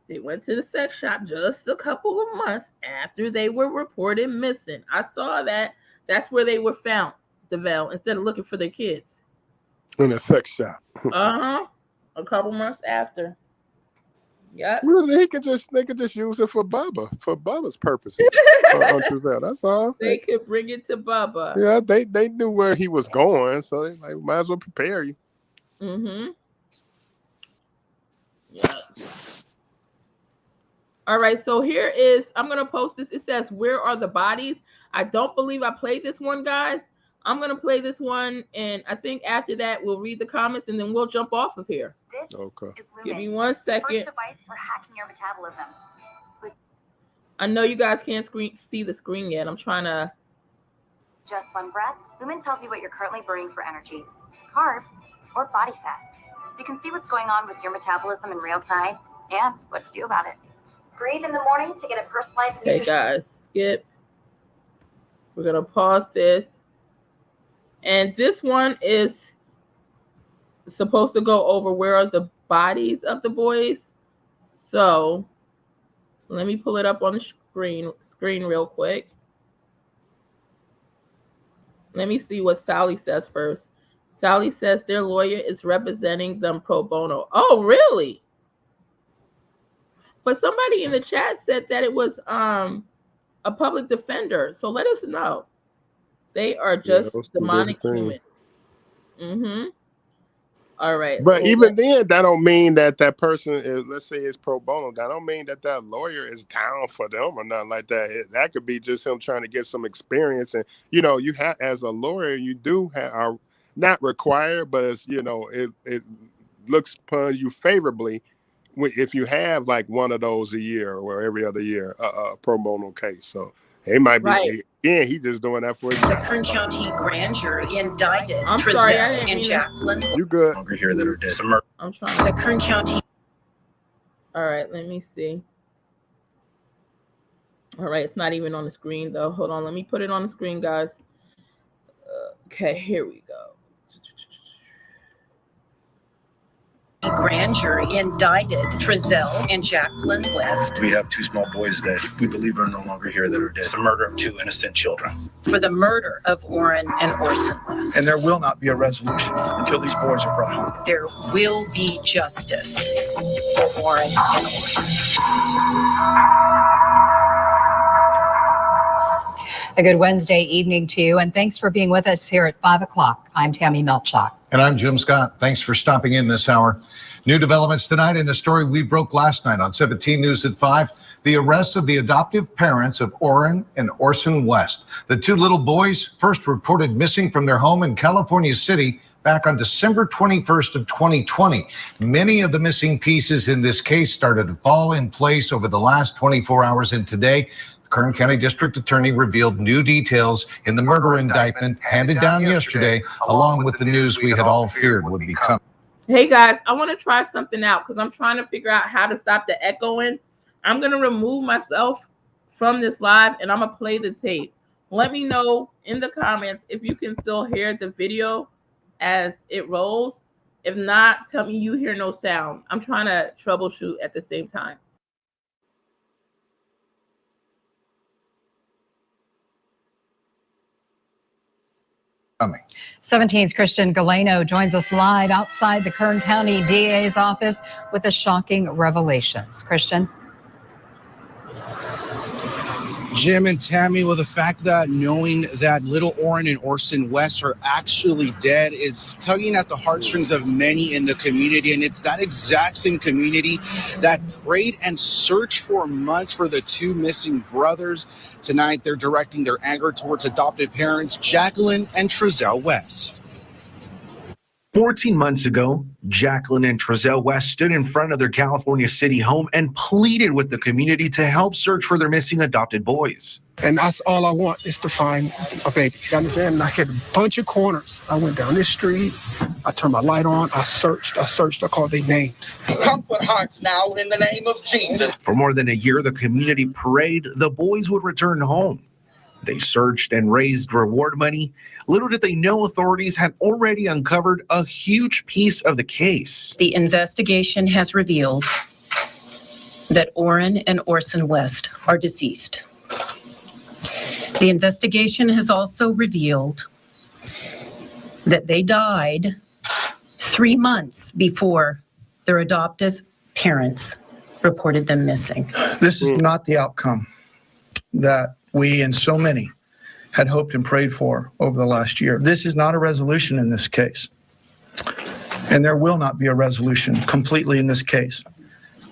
the sex shop just a couple of months after they were reported missing. I saw that. That's where they were found, DeVell, instead of looking for their kids. In a sex shop. A couple months after. Yep. Well, they could just use it for Bubba's purposes. on Trezell. That's all. They could bring it to Bubba. Yeah, they knew where he was going, so they might as well prepare you. Yeah. All right, so here is, I'm going to post this. It says, where are the bodies? I don't believe I played this one, guys. I'm going to play this one, and I think after that, we'll read the comments, and then we'll jump off of here. This is Lumen, give me 1 second. First device for hacking your metabolism. I know you guys can't see the screen yet. I'm trying to... Just one breath. Lumen tells you what you're currently burning for energy, carbs, or body fat. So you can see what's going on with your metabolism in real time and what to do about it. Breathe in the morning to get a personalized nutrition. Okay, guys, skip. We're going to pause this. And this one is supposed to go over where are the bodies of the boys. So let me pull it up on the screen real quick. Let me see what Sally says first. Sally says their lawyer is representing them pro bono. Oh, really? But somebody in the chat said that it was a public defender. So let us know. They are just demonic humans. All right. But so even then, that don't mean that person is, let's say it's pro bono. That don't mean that lawyer is down for them or nothing like that. That could be just him trying to get some experience. And, you have, as a lawyer, you do are not required, but it's, it looks upon you favorably if you have like one of those a year or every other year, a pro bono case. So it might be, he just doing that for his The Kern County grand jury indicted Trezell and Jacqueline. You good? Longer here that are dead. I'm trying. The Kern County. All right, let me see. All right, it's not even on the screen though. Hold on, let me put it on the screen, guys. Okay, here we go. Grand jury indicted Trezell and Jacqueline West. We have two small boys that we believe are no longer here that are dead. It's the murder of two innocent children. For the murder of Orrin and Orson West. And there will not be a resolution until these boys are brought home. There will be justice for Orrin and Orson. A good Wednesday evening to you, and thanks for being with us here at 5 o'clock. I'm Tammy Melchak. And I'm Jim Scott. Thanks for stopping in this hour. New developments tonight in a story we broke last night on 17 News at 5. the arrest of the adoptive parents of Orrin and Orson West. The two little boys first reported missing from their home in California City back on December 21st of 2020. Many of the missing pieces in this case started to fall in place over the last 24 hours, and today, the Kern County District Attorney revealed new details in the murder indictment handed down yesterday, along with the news we had all feared would be coming. Hey guys, I want to try something out because I'm trying to figure out how to stop the echoing. I'm going to remove myself from this live and I'm going to play the tape. Let me know in the comments if you can still hear the video as it rolls. If not, tell me you hear no sound. I'm trying to troubleshoot at the same time. 17's Christian Galeno joins us live outside the Kern County DA's office with the shocking revelations. Christian? Jim and Tammy, well, the fact that knowing that little Orrin and Orson West are actually dead is tugging at the heartstrings of many in the community. And it's that exact same community that prayed and searched for months for the two missing brothers. Tonight, they're directing their anger towards adopted parents, Jacqueline and Trezell West. 14 months ago, Jacqueline and Trezell West stood in front of their California City home and pleaded with the community to help search for their missing adopted boys. And that's all I want is to find a baby. You understand? And I hit a bunch of corners. I went down this street. I turned my light on. I searched. I called their names. Comfort hearts now in the name of Jesus. For more than a year, the community prayed the boys would return home. They searched and raised reward money. Little did they know authorities had already uncovered a huge piece of the case. The investigation has revealed that Orrin and Orson West are deceased. The investigation has also revealed that they died 3 months before their adoptive parents reported them missing. This is not the outcome that we and so many had hoped and prayed for over the last year. This is not a resolution in this case. And there will not be a resolution completely in this case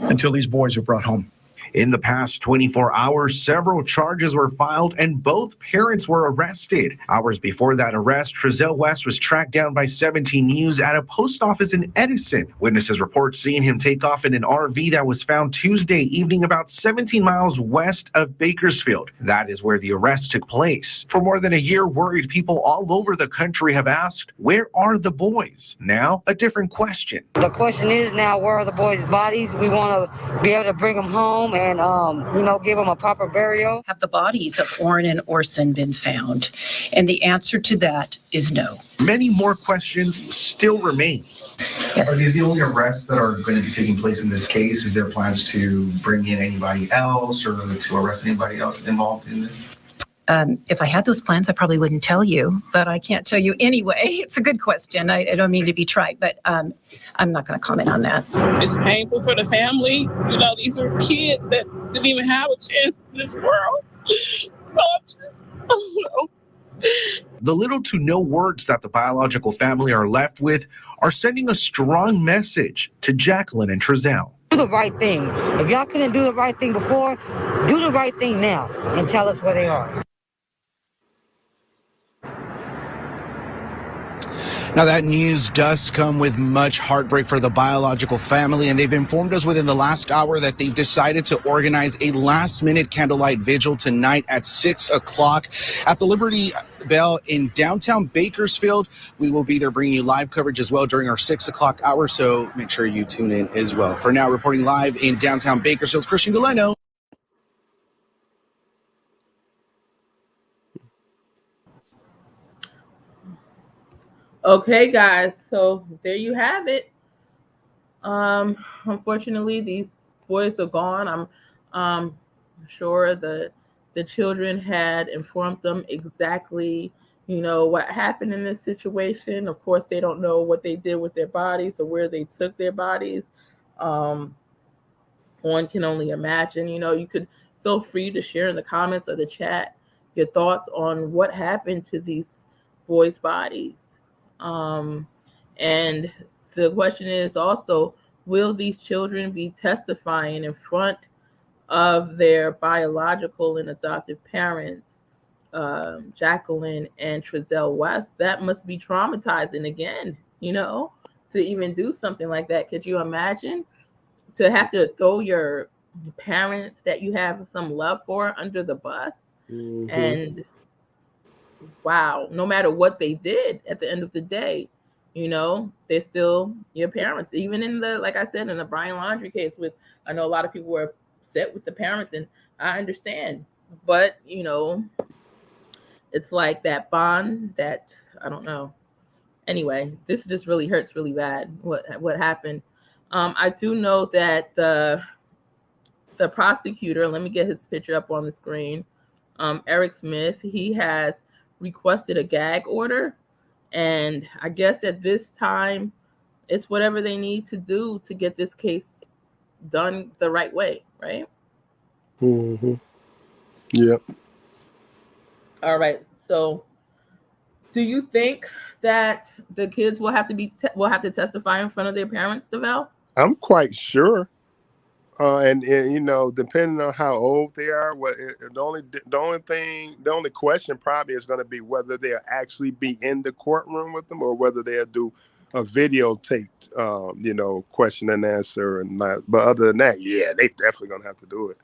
until these boys are brought home. In the past 24 hours, several charges were filed and both parents were arrested. Hours before that arrest, Trezell West was tracked down by 17 News at a post office in Edison. Witnesses report seeing him take off in an RV that was found Tuesday evening about 17 miles west of Bakersfield. That is where the arrest took place. For more than a year, worried people all over the country have asked, where are the boys? Now, a different question. The question is now, where are the boys' bodies? We want to be able to bring them home and give them a proper burial. Have the bodies of Orrin and Orson been found? And the answer to that is no. Many more questions still remain. Yes. Are these the only arrests that are going to be taking place in this case? Is there plans to bring in anybody else or to arrest anybody else involved in this? If I had those plans, I probably wouldn't tell you, but I can't tell you anyway. It's a good question. I don't mean to be trite, but I'm not going to comment on that. It's painful for the family. These are kids that didn't even have a chance in this world. So I'm just, I don't know. The little to no words that the biological family are left with are sending a strong message to Jacqueline and Trezell. Do the right thing. If y'all couldn't do the right thing before, do the right thing now and tell us where they are. Now, that news does come with much heartbreak for the biological family, and they've informed us within the last hour that they've decided to organize a last-minute candlelight vigil tonight at 6 o'clock at the Liberty Bell in downtown Bakersfield. We will be there bringing you live coverage as well during our 6 o'clock hour, so make sure you tune in as well. For now, reporting live in downtown Bakersfield, Christian Galeno. Okay, guys, so there you have it. Unfortunately, these boys are gone. I'm sure the children had informed them exactly, what happened in this situation. Of course, they don't know what they did with their bodies or where they took their bodies. One can only imagine. You could feel free to share in the comments or the chat your thoughts on what happened to these boys' bodies. And the question is also, will these children be testifying in front of their biological and adoptive parents, Jacqueline and Trezell West, that must be traumatizing again, to even do something like that. Could you imagine to have to throw your parents that you have some love for under the bus? Mhm. And wow, no matter what they did at the end of the day, they're still your parents. Even in the, like I said, in the Brian Laundrie case, I know a lot of people were upset with the parents, and I understand, but it's like that bond that, I don't know. Anyway, this just really hurts really bad what happened. I do know that the prosecutor, let me get his picture up on the screen, Eric Smith, he has requested a gag order, and I guess at this time it's whatever they need to do to get this case done the right way, right? Mm-hmm. Yep. All right. So, do you think that the kids will have to testify in front of their parents, Trezell? I'm quite sure. And depending on how old they are, the only question probably is going to be whether they'll actually be in the courtroom with them or whether they'll do a videotaped, question and answer and that. But other than that, yeah, they definitely going to have to do it.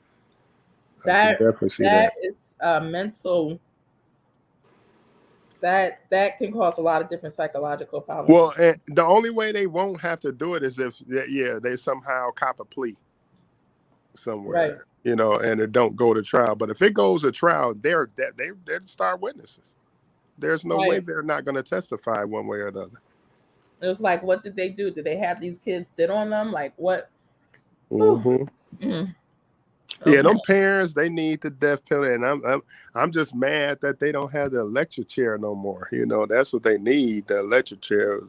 I can definitely see that. That is mental. That can cause a lot of different psychological problems. Well, and the only way they won't have to do it is if they somehow cop a plea somewhere, right. And it don't go to trial. But if it goes to trial, they're star witnesses. There's no way they're not going to testify one way or the other. It was like, what did they do? Did they have these kids sit on them? Like what? Mm-hmm. Mm. Okay. Yeah, them parents, they need the death penalty, and I'm just mad that they don't have the electric chair no more. That's what they need, the electric chair.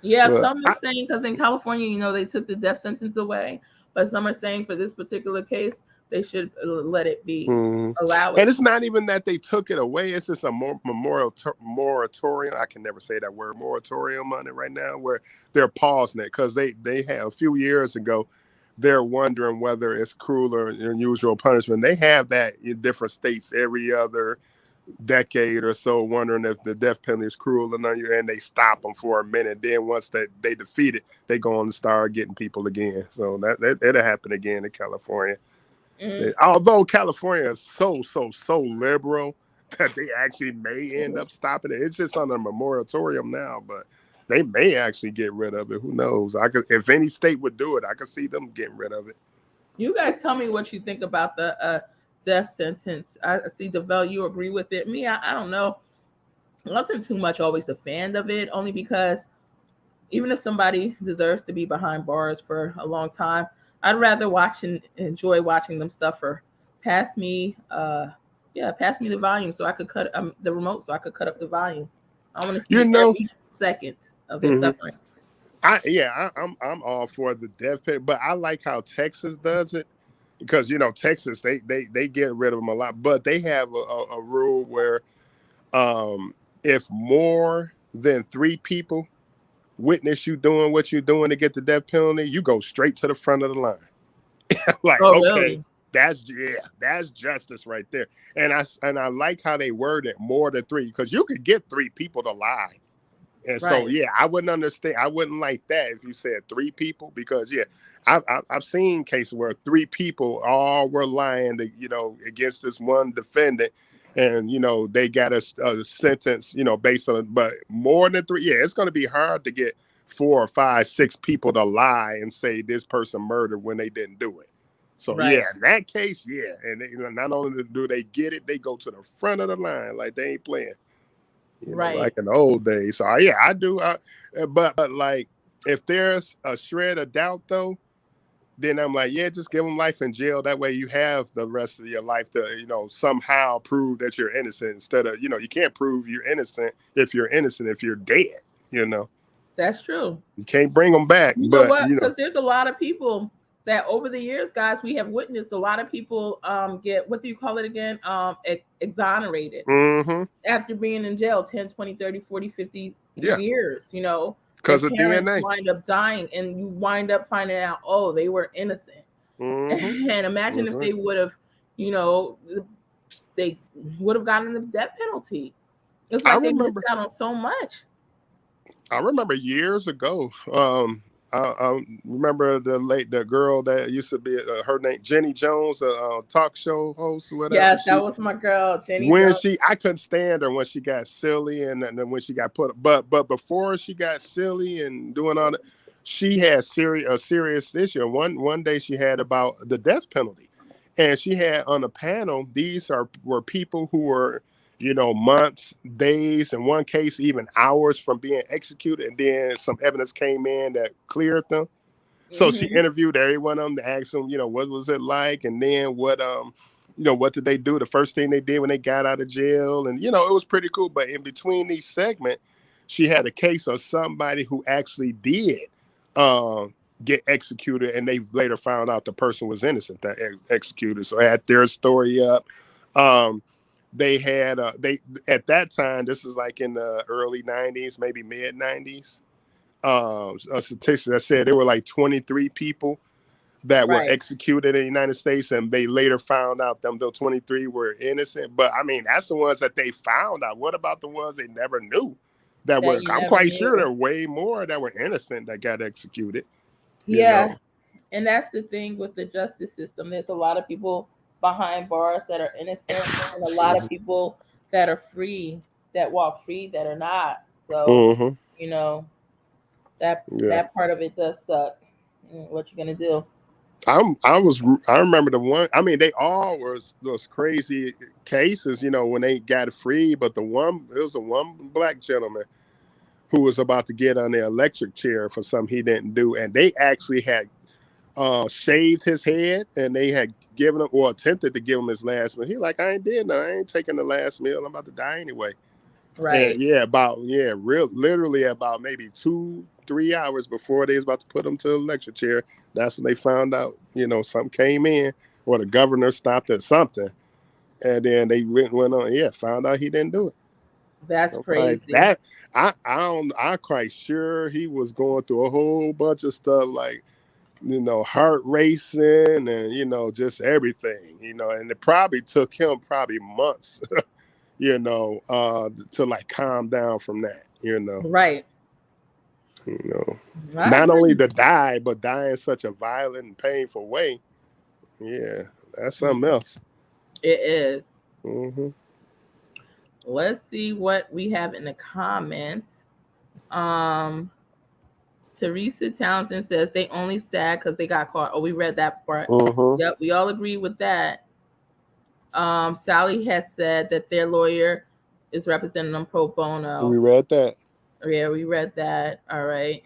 Yeah, some are saying, because in California, they took the death sentence away, but some are saying for this particular case, they should let it be allowed. And it's not even that they took it away. It's just a moratorium. I can never say that word, moratorium on it right now, where they're pausing it because they had a few years ago, they're wondering whether it's cruel or unusual punishment. They have that in different states every other decade or so, wondering if the death penalty is cruel enough, and they stop them for a minute. Then once they defeat it, they go on and start getting people again. So that'll happen again in California. Although California is so liberal that they actually may end up stopping it. It's just on a moratorium now, but they may actually get rid of it. Who knows? If any state would do it, I could see them getting rid of it. You guys tell me what you think about the death sentence. I see, Trezell, you agree with it. Me, I don't know. I wasn't too much always a fan of it, only because even if somebody deserves to be behind bars for a long time, I'd rather watch and enjoy watching them suffer. Pass me the volume so I could cut the remote so I could cut up the volume. I want to see every second of their suffering. I'm all for the death penalty, but I like how Texas does it, because Texas they get rid of them a lot, but they have a rule where if more than 3 people witness you doing what you're doing to get the death penalty, you go straight to the front of the line. Like, really? That's justice right there. And I like how they word it, more than 3, because you could get 3 people to lie. And so, I wouldn't understand. I wouldn't like that if you said 3 people, because I've seen cases where 3 people all were lying to, against this one defendant, and they got a sentence, based on it. But more than 3, it's going to be hard to get 4 or 5, 6 people to lie and say this person murdered when they didn't do it. So in that case, and they, not only do they get it, they go to the front of the line like they ain't playing. Like in the old days. So I do. But like, if there's a shred of doubt though, then I'm like, just give them life in jail. That way you have the rest of your life to, somehow prove that you're innocent, instead of, you can't prove you're innocent if you're dead, That's true. You can't bring them back. You know what? Because there's a lot of people that over the years, guys, we have witnessed a lot of people get, what do you call it again? Exonerated after being in jail 10, 20, 30, 40, 50 years, because of DNA. Wind up dying, and you wind up finding out, they were innocent. And imagine if they would have, they would have gotten the death penalty. It's like they missed out on so much. I remember years ago. I remember the girl that used to be her name Jenny Jones, a talk show host or whatever. Yes, that was my girl, Jenny when Jones. I couldn't stand her when she got silly and then when she got put. But before she got silly and doing all that, she had a serious issue. One day she had about the death penalty, and she had on a panel. These were people who were, months, days, in one case even hours from being executed, and then some evidence came in that cleared them. So she interviewed every one of them to ask them, what was it like, and then what did they do? The first thing they did when they got out of jail, and it was pretty cool. But in between these segments, she had a case of somebody who actually did get executed, and they later found out the person was innocent that executed. So I had their story up. They had at that time, this is like in the early 90s, maybe mid 90s. A statistic that said there were like 23 people that were executed in the United States, and they later found out them those 23 were innocent. But I mean, that's the ones that they found out. What about the ones they never knew that were? I'm quite sure there are way more that were innocent that got executed. Yeah, and that's the thing with the justice system. There's a lot of people behind bars that are innocent, and a lot of people that are free, that walk free, that are not. So that part of it does suck. What you gonna do? I remember the one. I mean, they all were those crazy cases, when they got free. But there was a one black gentleman who was about to get on the electric chair for something he didn't do, and they actually had shaved his head, and they had given him or attempted to give him his last meal. He like, I ain't taking the last meal. I'm about to die anyway. Right. And literally about maybe 2-3 hours before they was about to put him to the electric chair, that's when they found out, something came in, or the governor stopped at something, and then they went on. Found out he didn't do it. That's crazy. That I'm quite sure he was going through a whole bunch of stuff, like heart racing and just everything, and it probably took him months to like calm down from that, Right. Not only to die, but die in such a violent and painful way. Yeah, that's something else. It is. Let's see what we have in the comments. Teresa Townsend says they only sad because they got caught. Oh, we read that part. Yep, we all agree with that. Sally had said that their lawyer is representing them pro bono. We read that. Yeah, we read that. All right.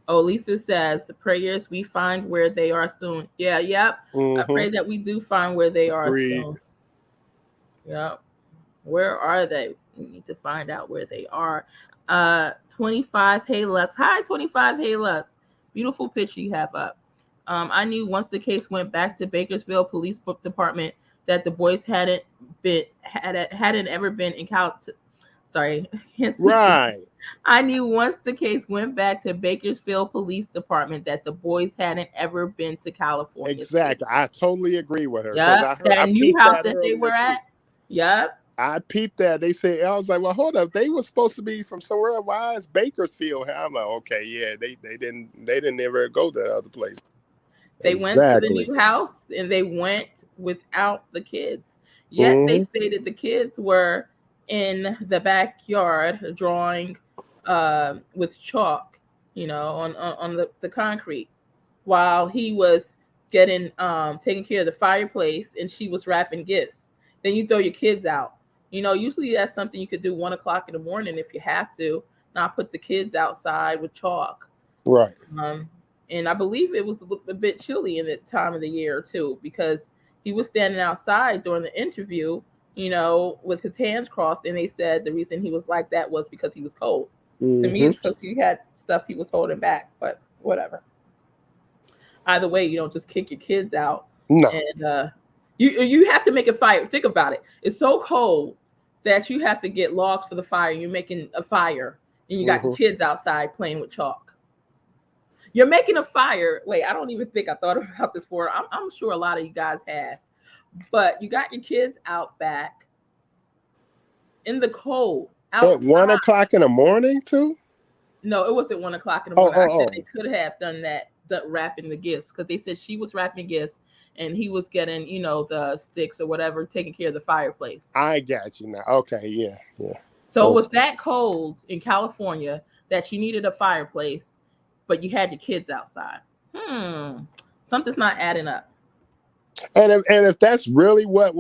Oh, Lisa says, prayers we find where they are soon. Yeah, yep. I pray that we do find where they are soon. Yep. Where are they? We need to find out where they are. 25 Hey Lux. Hi, 25 Hey Lux. Beautiful picture you have up. I knew once the case went back to Bakersfield Police Department that the boys hadn't ever been in Sorry, I can't speak. Right. I knew once the case went back to Bakersfield Police Department that the boys hadn't ever been to California. Exactly. I totally agree with her. Yeah, that new house that they were at. Yep. I peeped that. They said, I was like, well, hold up. They were supposed to be from somewhere. Why is Bakersfield? I'm like, okay, yeah, they didn't ever go to the other place. They went to the new house and they went without the kids. Yet they stated the kids were in the backyard drawing with chalk, on the concrete, while he was taking care of the fireplace and she was wrapping gifts. Then you throw your kids out. Usually that's something you could do 1 o'clock in the morning if you have to, not put the kids outside with chalk. Right. And I believe it was a bit chilly in the time of the year too, because he was standing outside during the interview, with his hands crossed, and they said the reason he was like that was because he was cold. To me, it's because he had stuff he was holding back, but whatever. Either way, you don't just kick your kids out. No. And you have to make a fire. Think about it. It's so cold that you have to get logs for the fire. You're making a fire, and you got your kids outside playing with chalk. You're making a fire. Wait, I don't even think I thought about this before. I'm sure a lot of you guys have. But you got your kids out back in the cold. At 1 o'clock in the morning, too? No, it wasn't 1 o'clock in the morning. I said they could have done that, wrapping the gifts, because they said she was wrapping gifts and he was getting, the sticks or whatever, taking care of the fireplace. I got you now. Okay, yeah. So it was that cold in California that you needed a fireplace, but you had your kids outside. Something's not adding up. And if that's really what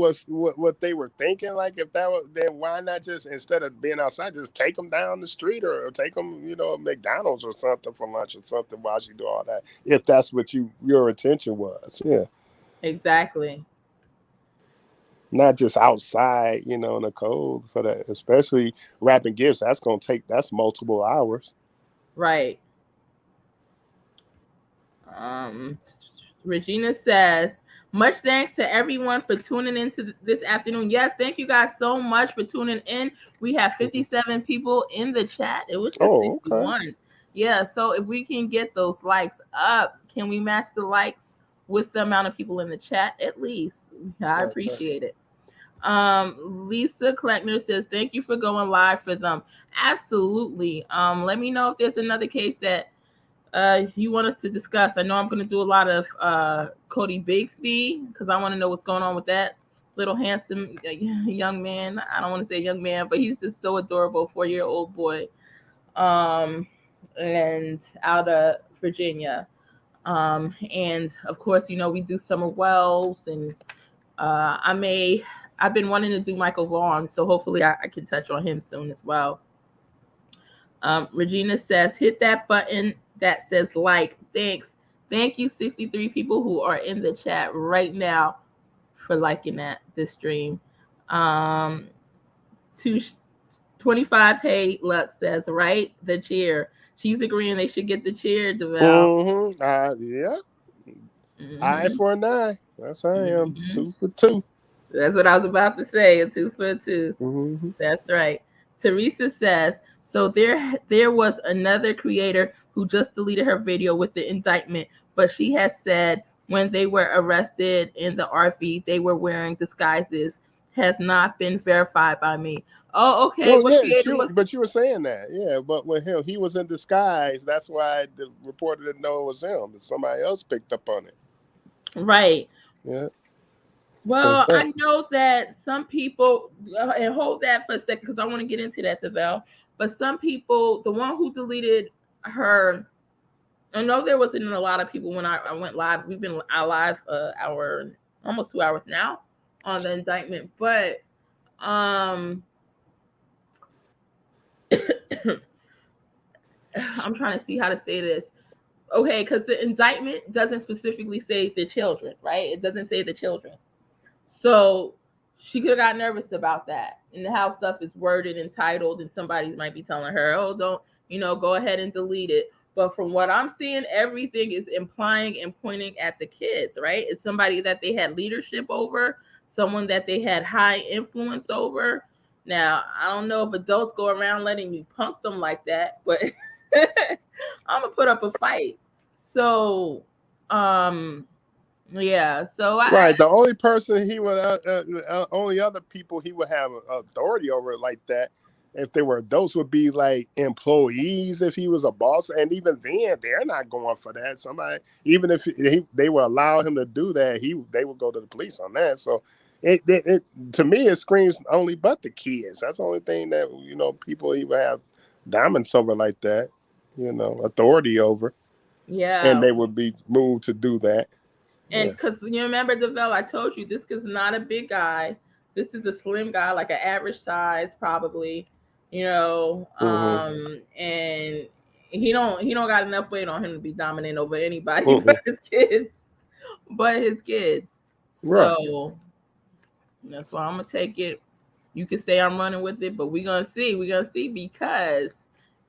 they were thinking, like if that was, then why not just, instead of being outside, just take them down the street or take them, McDonald's or something for lunch or something while you do all that, if that's what your intention was. Yeah. Exactly. Not just outside, in the cold for that, especially wrapping gifts. That's multiple hours. Right. Regina says, much thanks to everyone for tuning into this afternoon. Yes, thank you guys so much for tuning in. We have 57 people in the chat. It was just 61. Okay. Yeah, so if we can get those likes up, can we match the likes with the amount of people in the chat at least? I appreciate it. Lisa Kleckner says, thank you for going live for them. Absolutely. Let me know if there's another case that you want us to discuss. I know I'm going to do a lot of Cody Bixby because I want to know what's going on with that little handsome young man. I don't want to say young man, but he's just so adorable, 4-year-old boy, and out of Virginia. And of course, we do Summer Wells, and I've been wanting to do Michael Vaughn, so hopefully I can touch on him soon as well. Regina says, hit that button that says like. Thanks. Thank you, 63 people who are in the chat right now for liking this stream. 225 Hey Lux says, right, the chair. She's agreeing they should get the chair developed. Yeah. Eye for an eye. That's how I am. 2 for 2. That's what I was about to say. A 2 for 2. That's right. Teresa says, so there was another creator who just deleted her video with the indictment, but she has said when they were arrested in the RV, they were wearing disguises. Has not been verified by me. Oh, okay. Well, yeah, but you were saying that. Yeah, but with him, he was in disguise. That's why the reporter didn't know it was him. Somebody else picked up on it. Right. Yeah. Well, I know that some people, and hold that for a second because I want to get into that, Trezell. But some people, the one who deleted her, I know there wasn't a lot of people when I went live. We've been live almost 2 hours now on the indictment. But I'm trying to see how to say this. Okay, because the indictment doesn't specifically say the children, right? It doesn't say the children. So she could have got nervous about that and how stuff is worded and titled, and somebody might be telling her, oh, don't, go ahead and delete it. But from what I'm seeing, everything is implying and pointing at the kids, right? It's somebody that they had leadership over, someone that they had high influence over. Now, I don't know if adults go around letting you punk them like that, but I'm going to put up a fight. So, yeah, so right. The only person he would, only other people he would have authority over like that, if they were adults, would be like employees if he was a boss, and even then they're not going for that. Somebody, even if they would allow him to do that, they would go to the police on that. So, it to me it screams only but the kids. That's the only thing that people even have diamonds over like that, authority over. Yeah, and they would be moved to do that. And because you remember, Trezell, I told you this is not a big guy. This is a slim guy, like an average size, probably. And he don't got enough weight on him to be dominant over anybody but his kids. Right. So that's why I'm gonna take it. You can say I'm running with it, but we're gonna see. Because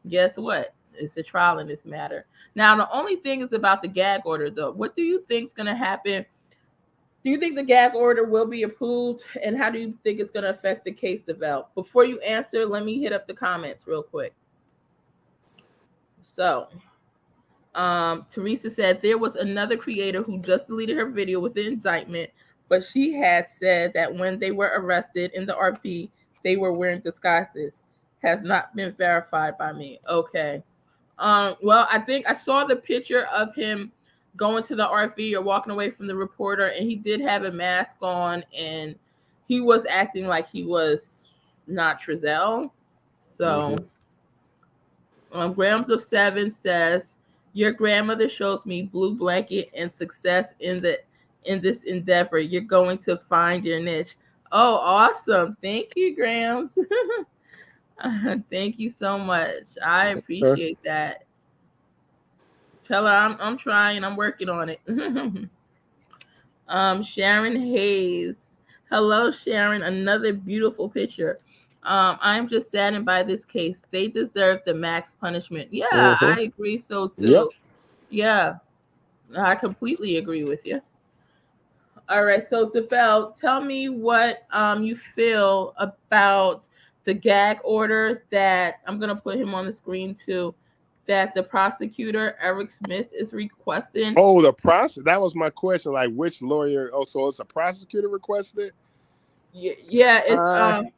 guess what? It's a trial in this matter. Now, the only thing is about the gag order, though. What do you think is going to happen? Do you think the gag order will be approved? And how do you think it's going to affect the case develop? Before you answer, let me hit up the comments real quick. So, Teresa said there was another creator who just deleted her video with the indictment, but she had said that when they were arrested in the RP, they were wearing disguises. Has not been verified by me. Okay. Well, I think I saw the picture of him going to the RV or walking away from the reporter, and he did have a mask on, and he was acting like he was not Trezell. So, Grams of 7 says, your grandmother shows me blue blanket and success in this endeavor. You're going to find your niche. Oh, awesome. Thank you, Grams. Thank you so much. I appreciate that. Tell her I'm trying. I'm working on it. Sharon Hayes. Hello, Sharon. Another beautiful picture. I'm just saddened by this case. They deserve the max punishment. Yeah, I agree so too. Yep. Yeah, I completely agree with you. All right, so Trezell, tell me what you feel about the gag order that I'm gonna put him on the screen too, that the prosecutor Eric Smith is requesting. Oh, that was my question. Like, which lawyer? Oh, so it's a prosecutor requested? Yeah, it's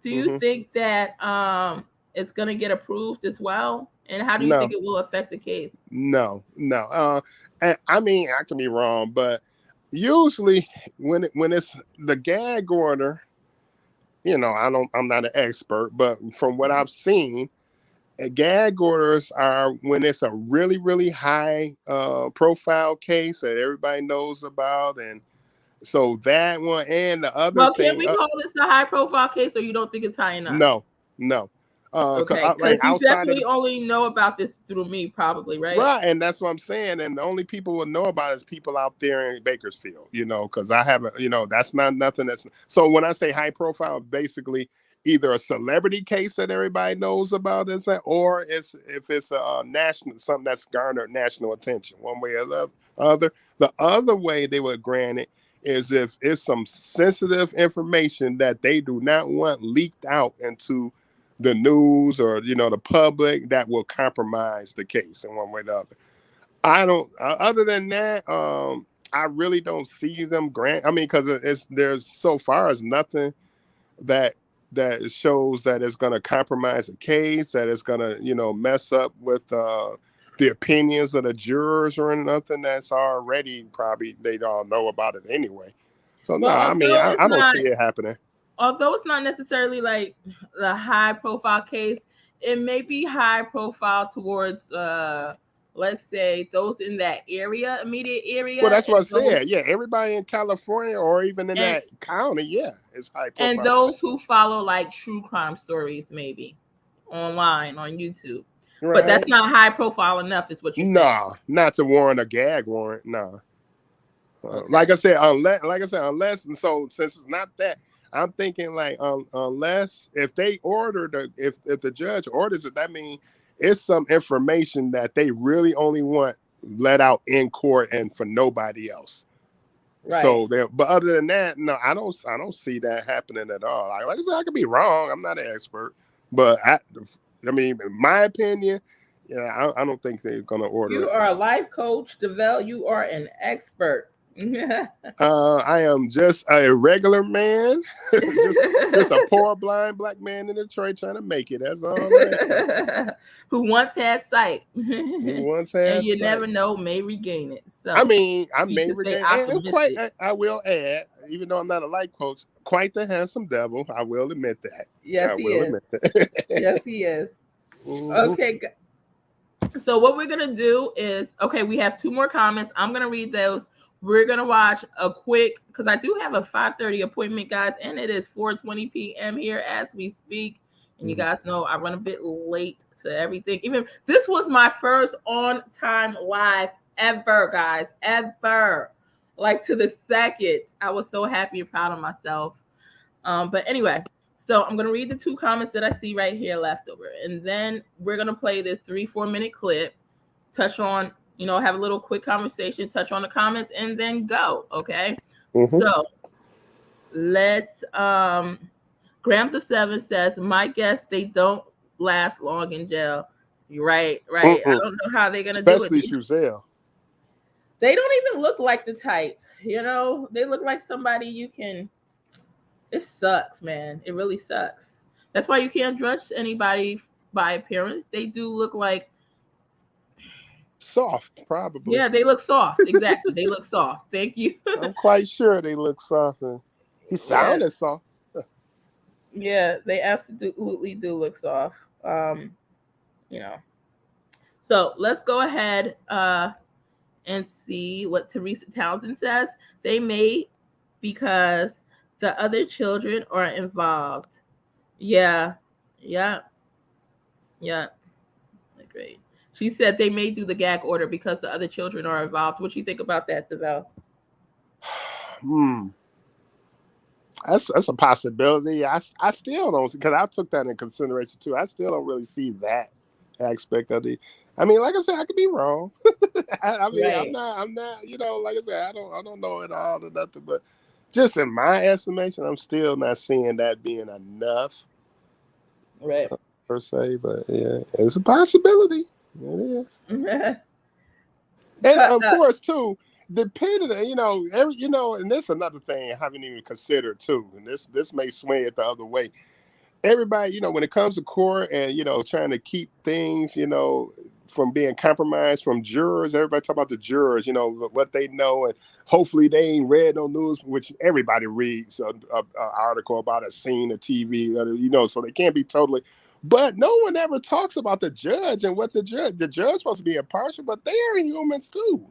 do you Mhm. think that it's gonna get approved as well? And how do you think it will affect the case? No. I mean, I can be wrong, but usually when it's the gag order, I'm not an expert, but from what I've seen, gag orders are when it's a really, really high profile case that everybody knows about, and so that one and the other Well, thing. can we call this a high profile case, or you don't think it's high enough? No. Okay, because you definitely only know about this through me, probably, right? Right, and that's what I'm saying. And the only people will know about it is people out there in Bakersfield, because I haven't, that's not nothing that's. So when I say high profile, basically either a celebrity case that everybody knows about, or if it's a national, something that's garnered national attention, one way or the other. The other way they would grant it is if it's some sensitive information that they do not want leaked out into the news or the public that will compromise the case in one way or the other. I don't. Other than that, I really don't see them grant. I mean, because there's so far as nothing that shows that it's going to compromise the case, that it's going to mess up with the opinions of the jurors or nothing that's already probably they all know about it anyway. So no, I mean I don't see it happening. Although it's not necessarily like the high profile case, it may be high profile towards let's say those in that area, immediate area. Well, that's what I said. Yeah, everybody in California or even in that county, yeah, it's high profile. And those who follow like true crime stories, maybe online on YouTube. Right. But that's not high profile enough, is what you're saying. No, not to warrant a gag warrant. No. Like I said, unless, and so since it's not that, I'm thinking like unless if they order if the judge orders it, that means it's some information that they really only want let out in court and for nobody else. Right. So but other than that, no, I don't see that happening at all. Like I said, I could be wrong. I'm not an expert, but I mean, in my opinion, I don't think they're gonna order. You are a life coach, Trezell. You are an expert. I am just a regular man, just a poor blind black man in Detroit trying to make it. That's all. Who once had sight. And you sight. never know, may regain it. So I mean, I may regain it. I will add, even though I'm not a life coach, quite the handsome devil. I will admit that. Yes, he is. Yes, he is. Okay. So what we're gonna do is, we have 2 more comments. I'm gonna read those. We're going to watch a quick, because I do have a 5:30 appointment, guys, and it is 4:20 p.m. here as we speak. And you guys know I run a bit late to everything. Even this was my first on-time live ever, guys, ever. Like to the second. I was so happy and proud of myself. But anyway, so I'm going to read the 2 comments that I see right here left over. And then we're going to play this 3-4 minute clip, touch on, have a little quick conversation, touch on the comments, and then go. Okay. So let's Grams of 7 says, my guess they don't last long in jail. Right. I don't know how they're gonna do Especially it. Trezell. They don't even look like the type, you know. They look like somebody you can. It sucks, man. It really sucks. That's why you can't judge anybody by appearance. They do look like soft, probably. Yeah, they look soft. Exactly, they look soft. Thank you. I'm quite sure they look soft. He sounded soft. Yeah, they absolutely do look soft. You know. So let's go ahead and see what Teresa Townsend says. They may because the other children are involved. Yeah. Great. She said they may do the gag order because the other children are involved. What do you think about that, Trezell? That's a possibility. I still don't, because I took that in consideration too. I still don't really see that aspect of it. I mean, like I said, I could be wrong. I mean, Right. I'm not, you know, like I said, I don't know it all or nothing, but just in my estimation, I'm still not seeing that being enough. Right. Per se, but yeah, it's a possibility. It is. And of course, too, depending, and this is another thing I haven't even considered too, and this may swing it the other way. Everybody, when it comes to court and trying to keep things, from being compromised from jurors. Everybody talk about the jurors, what they know, and hopefully they ain't read no news, which everybody reads an article about a scene, a TV, so they can't be totally. But no one ever talks about the judge and what the judge supposed to be impartial, but they are humans too.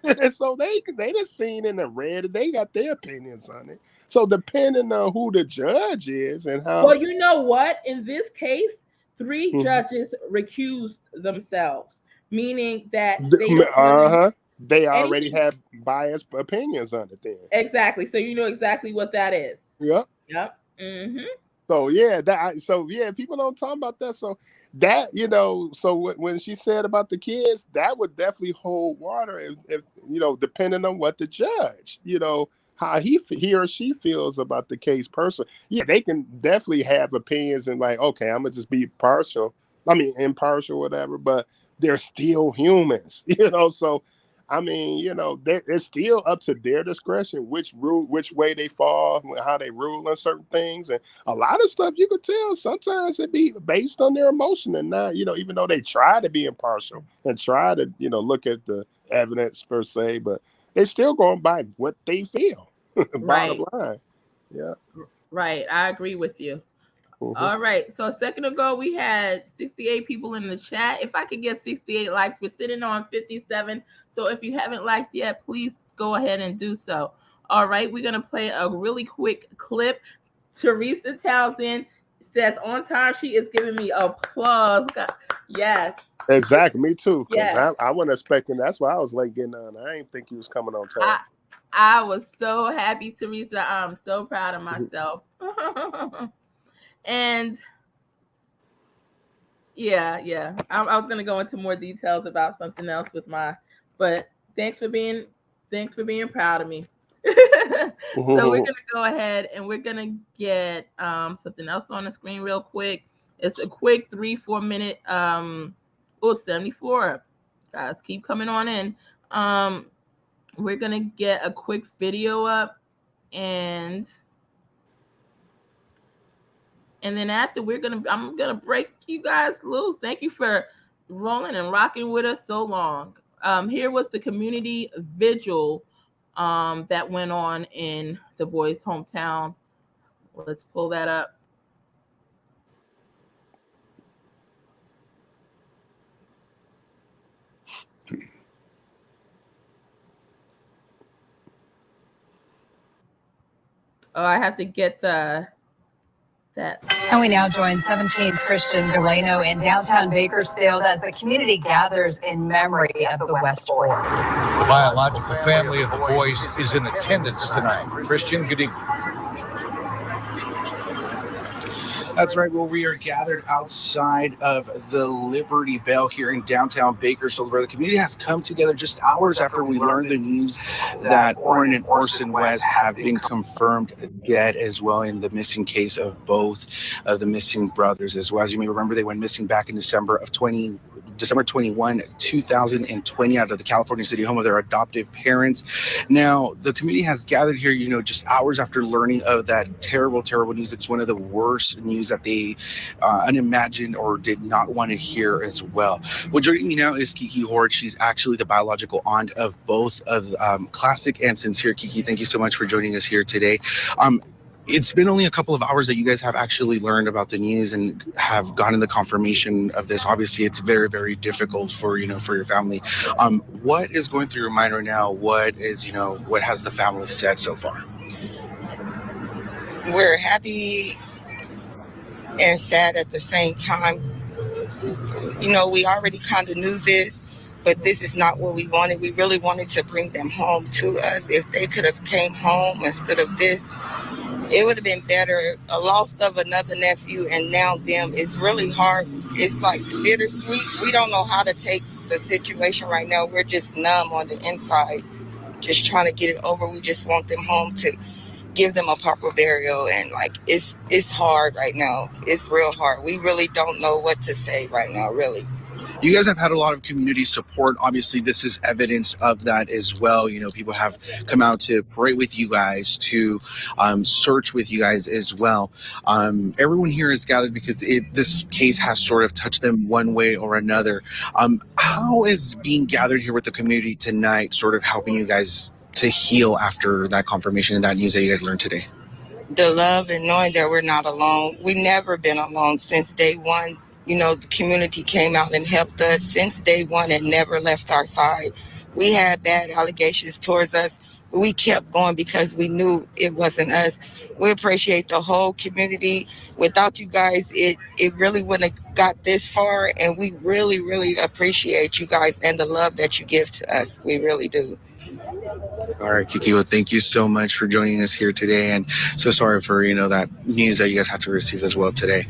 And so they done seen and read it. They got their opinions on it. So depending on who the judge is and how. Well, you know what? In this case, 3 judges recused themselves, meaning that they already have biased opinions on it. Then exactly. So you know exactly what that is. Yep. Mm-hmm. So people don't talk about that. So that when she said about the kids, that would definitely hold water if depending on what the judge, how he or she feels about the case person. Yeah, they can definitely have opinions and like, okay, I'm gonna just be impartial, whatever. But they're still humans, So I mean, it's still up to their discretion which way they fall, how they rule on certain things, and a lot of stuff you could tell. Sometimes it be based on their emotion and not, even though they try to be impartial and try to, look at the evidence per se, but they're still going by what they feel. Right. Bottom line, yeah. Right, I agree with you. All right. So a second ago, we had 68 people in the chat. If I could get 68 likes, we're sitting on 57. So if you haven't liked yet, please go ahead and do so. All right. We're going to play a really quick clip. Teresa Townsend says on time. She is giving me applause. Yes. Exactly. Me too. Yes. I wasn't expecting. That's why I was late getting on. I didn't think he was coming on time. I was so happy, Teresa. I'm so proud of myself. And yeah. I was gonna go into more details about something else but thanks for being proud of me. So we're gonna go ahead and we're gonna get something else on the screen real quick. It's a quick 3-4 minute 74. Guys, keep coming on in. We're gonna get a quick video up and then after I'm gonna break you guys loose. Thank you for rolling and rocking with us so long. Here was the community vigil that went on in the boys' hometown. Let's pull that up. Oh, I have to get that. And we now join 17's Christian Galeno in downtown Bakersfield as the community gathers in memory of the West boys. The biological family of the boys is in attendance tonight. Christian, good evening. That's right. Well, we are gathered outside of the Liberty Bell here in downtown Bakersfield, where the community has come together just hours after we learned the news that Orrin and Orson West have been confirmed dead as well in the missing case of both of the missing brothers as well. As you may remember, they went missing back in December of 2020. December 21, 2020, out of the California City home of their adoptive parents. Now, the community has gathered here, just hours after learning of that terrible, terrible news. It's one of the worst news that they unimagined or did not want to hear as well. Well, joining me now is Kiki Hort. She's actually the biological aunt of both of Classic and Cincere. Kiki, thank you so much for joining us here today. It's been only a couple of hours that you guys have actually learned about the news and have gotten the confirmation of this. Obviously, it's very, very difficult for your family. What is going through your mind right now? What has the family said so far? We're happy and sad at the same time. We already kind of knew this, but this is not what we wanted. We really wanted to bring them home to us. If they could have came home instead of this, it would have been better. A loss of another nephew and now them is really hard. It's like bittersweet. We don't know how to take the situation right now. We're just numb on the inside, just trying to get it over. We just want them home to give them a proper burial, and it's hard right now. It's real hard. We really don't know what to say right now, really. You guys have had a lot of community support. Obviously, this is evidence of that as well. People have come out to pray with you guys, to search with you guys as well. Everyone here is gathered because this case has sort of touched them one way or another. How is being gathered here with the community tonight sort of helping you guys to heal after that confirmation and that news that you guys learned today? The love and knowing that we're not alone. We've never been alone since day one. The community came out and helped us since day one and never left our side. We had bad allegations towards us, but we kept going because we knew it wasn't us. We appreciate the whole community. Without you guys, it really wouldn't have got this far, and we really, really appreciate you guys and the love that you give to us. We really do. All right, Kiki, well, thank you so much for joining us here today, and so sorry for, that news that you guys had to receive as well today.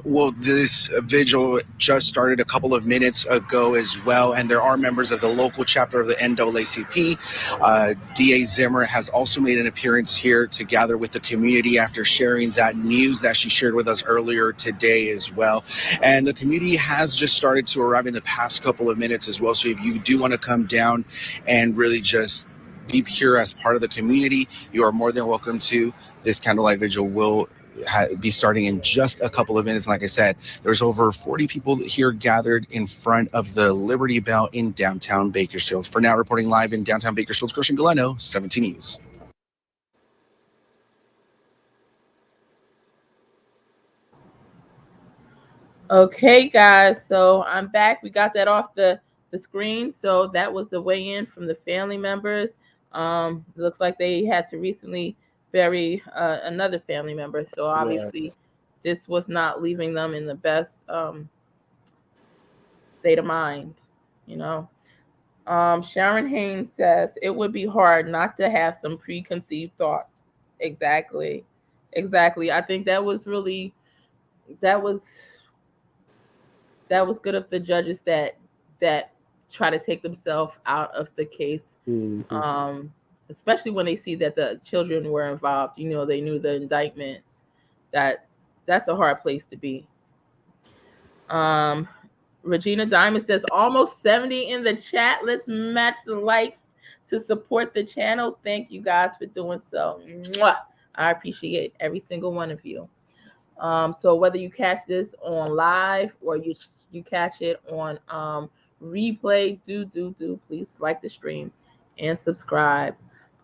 Well, this vigil just started a couple of minutes ago as well, and there are members of the local chapter of the NAACP. DA Zimmer has also made an appearance here to gather with the community after sharing that news that she shared with us earlier today as well. And the community has just started to arrive in the past couple of minutes as well, so if you do want to come down and really just be here as part of the community, you are more than welcome to. This candlelight vigil will be starting in just a couple of minutes. Like I said, there's over 40 people here gathered in front of the Liberty Bell in downtown Bakersfield. For now, reporting live in downtown Bakersfield, Christian Galeno, 17 News. Okay, guys, so I'm back. We got that off the screen. So that was the weigh-in from the family members. It looks like they had to recently bury another family member. So obviously this was not leaving them in the best state of mind, Sharon Haynes says it would be hard not to have some preconceived thoughts. Exactly. I think that was good of the judges that try to take themselves out of the case. Mm-hmm. Especially when they see that the children were involved, they knew the indictments. That's a hard place to be. Regina Diamond says almost 70 in the chat. Let's match the likes to support the channel. Thank you guys for doing so. Mwah! I appreciate every single one of you. So whether you catch this on live or you catch it on replay, do please like the stream and subscribe.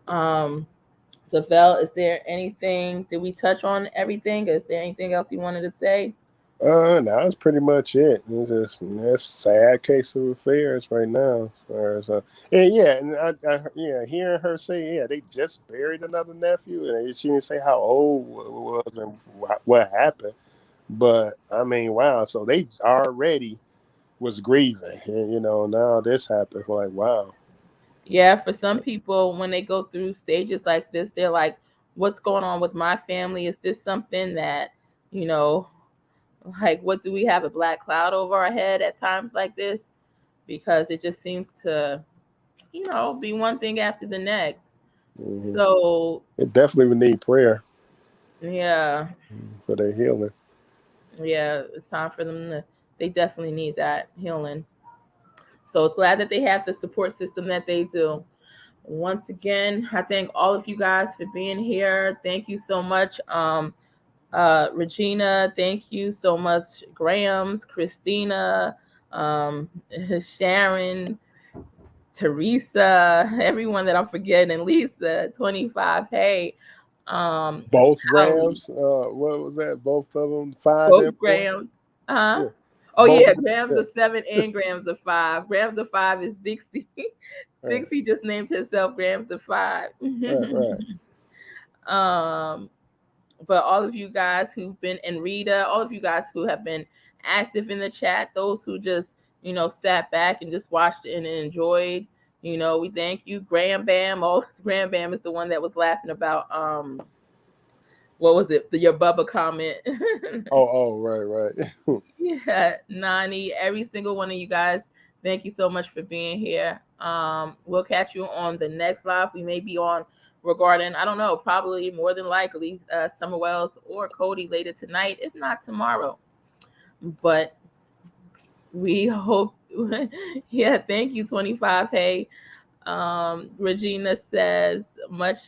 Trezell, is there anything? Did we touch on everything? Is there anything else you wanted to say? No, that's pretty much it. It's just that's sad case of affairs right now. And hearing her say, they just buried another nephew, and she didn't say how old it was and what happened. But I mean, wow! So they already was grieving, and now this happened. Like, wow. Yeah, for some people, when they go through stages like this, they're like, "What's going on with my family? Is this something that like, what do we have a black cloud over our head at times like this?" Because it just seems to, be one thing after the next. Mm-hmm. So it definitely would need prayer. Yeah. For their healing. Yeah, it's time for them to they definitely need that healing. So it's glad that they have the support system that they do. Once again, I thank all of you guys for being here. Thank you so much. Regina, thank you so much. Grams, Christina, Sharon, Teresa, everyone that I'm forgetting, Lisa, 25. Hey, Both Sally, Rams. What was that? Both of them. 5 both and 4. Grams. Yeah. Oh Both yeah, of them. Grams Yeah. of 7 and Grams of 5. Grams of 5 is Dixie. Dixie just named herself Grams of 5. Right. But all of you guys who've been, and Rita, all of you guys who have been active in the chat, those who just, sat back and just watched and enjoyed, we thank you. Graham Bam. Graham Bam is the one that was laughing about, what was it? Your Bubba comment. Right. Yeah, Nani, every single one of you guys, thank you so much for being here. We'll catch you on the next live. We may be on regarding, I don't know, probably more than likely Summer Wells or Cody later tonight, if not tomorrow. But we hope, yeah, thank you, 25. Hey, Regina says, much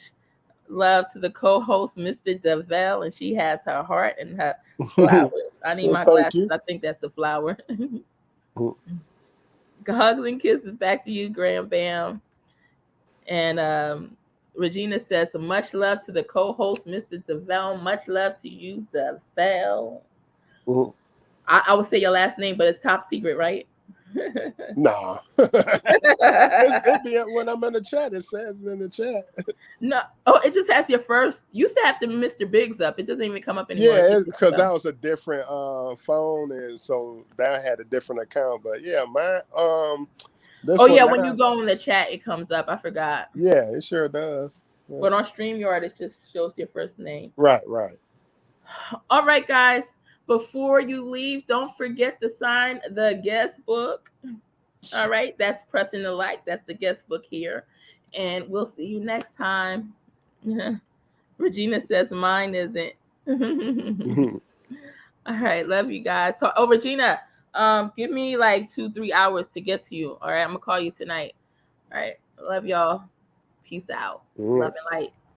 love to the co-host, Mr. DeVell, and she has her heart and her flowers. I need my glasses. You. I think that's a flower. Hugs and kisses back to you, Graham Bam. And Regina says, much love to the co-host, Mr. DeVell. Much love to you, DeVell. I would say your last name, but it's top secret, right? Nah. It be when I'm in the chat. It says in the chat. No. Oh, it just has your first. You used to have to Mr. Biggs up. It doesn't even come up anymore. Yeah, because that was a different phone, and so that had a different account. But yeah, my when you go in the chat, it comes up. I forgot. Yeah, it sure does. Yeah. But on StreamYard, it just shows your first name. Right. All right, guys. Before you leave, don't forget to sign the guest book. All right, that's pressing the like. That's the guest book here. And we'll see you next time. Regina says mine isn't. All right, love you guys. Oh, Regina, give me like 2-3 hours to get to you. All right, I'm going to call you tonight. All right, love y'all. Peace out. Love and light.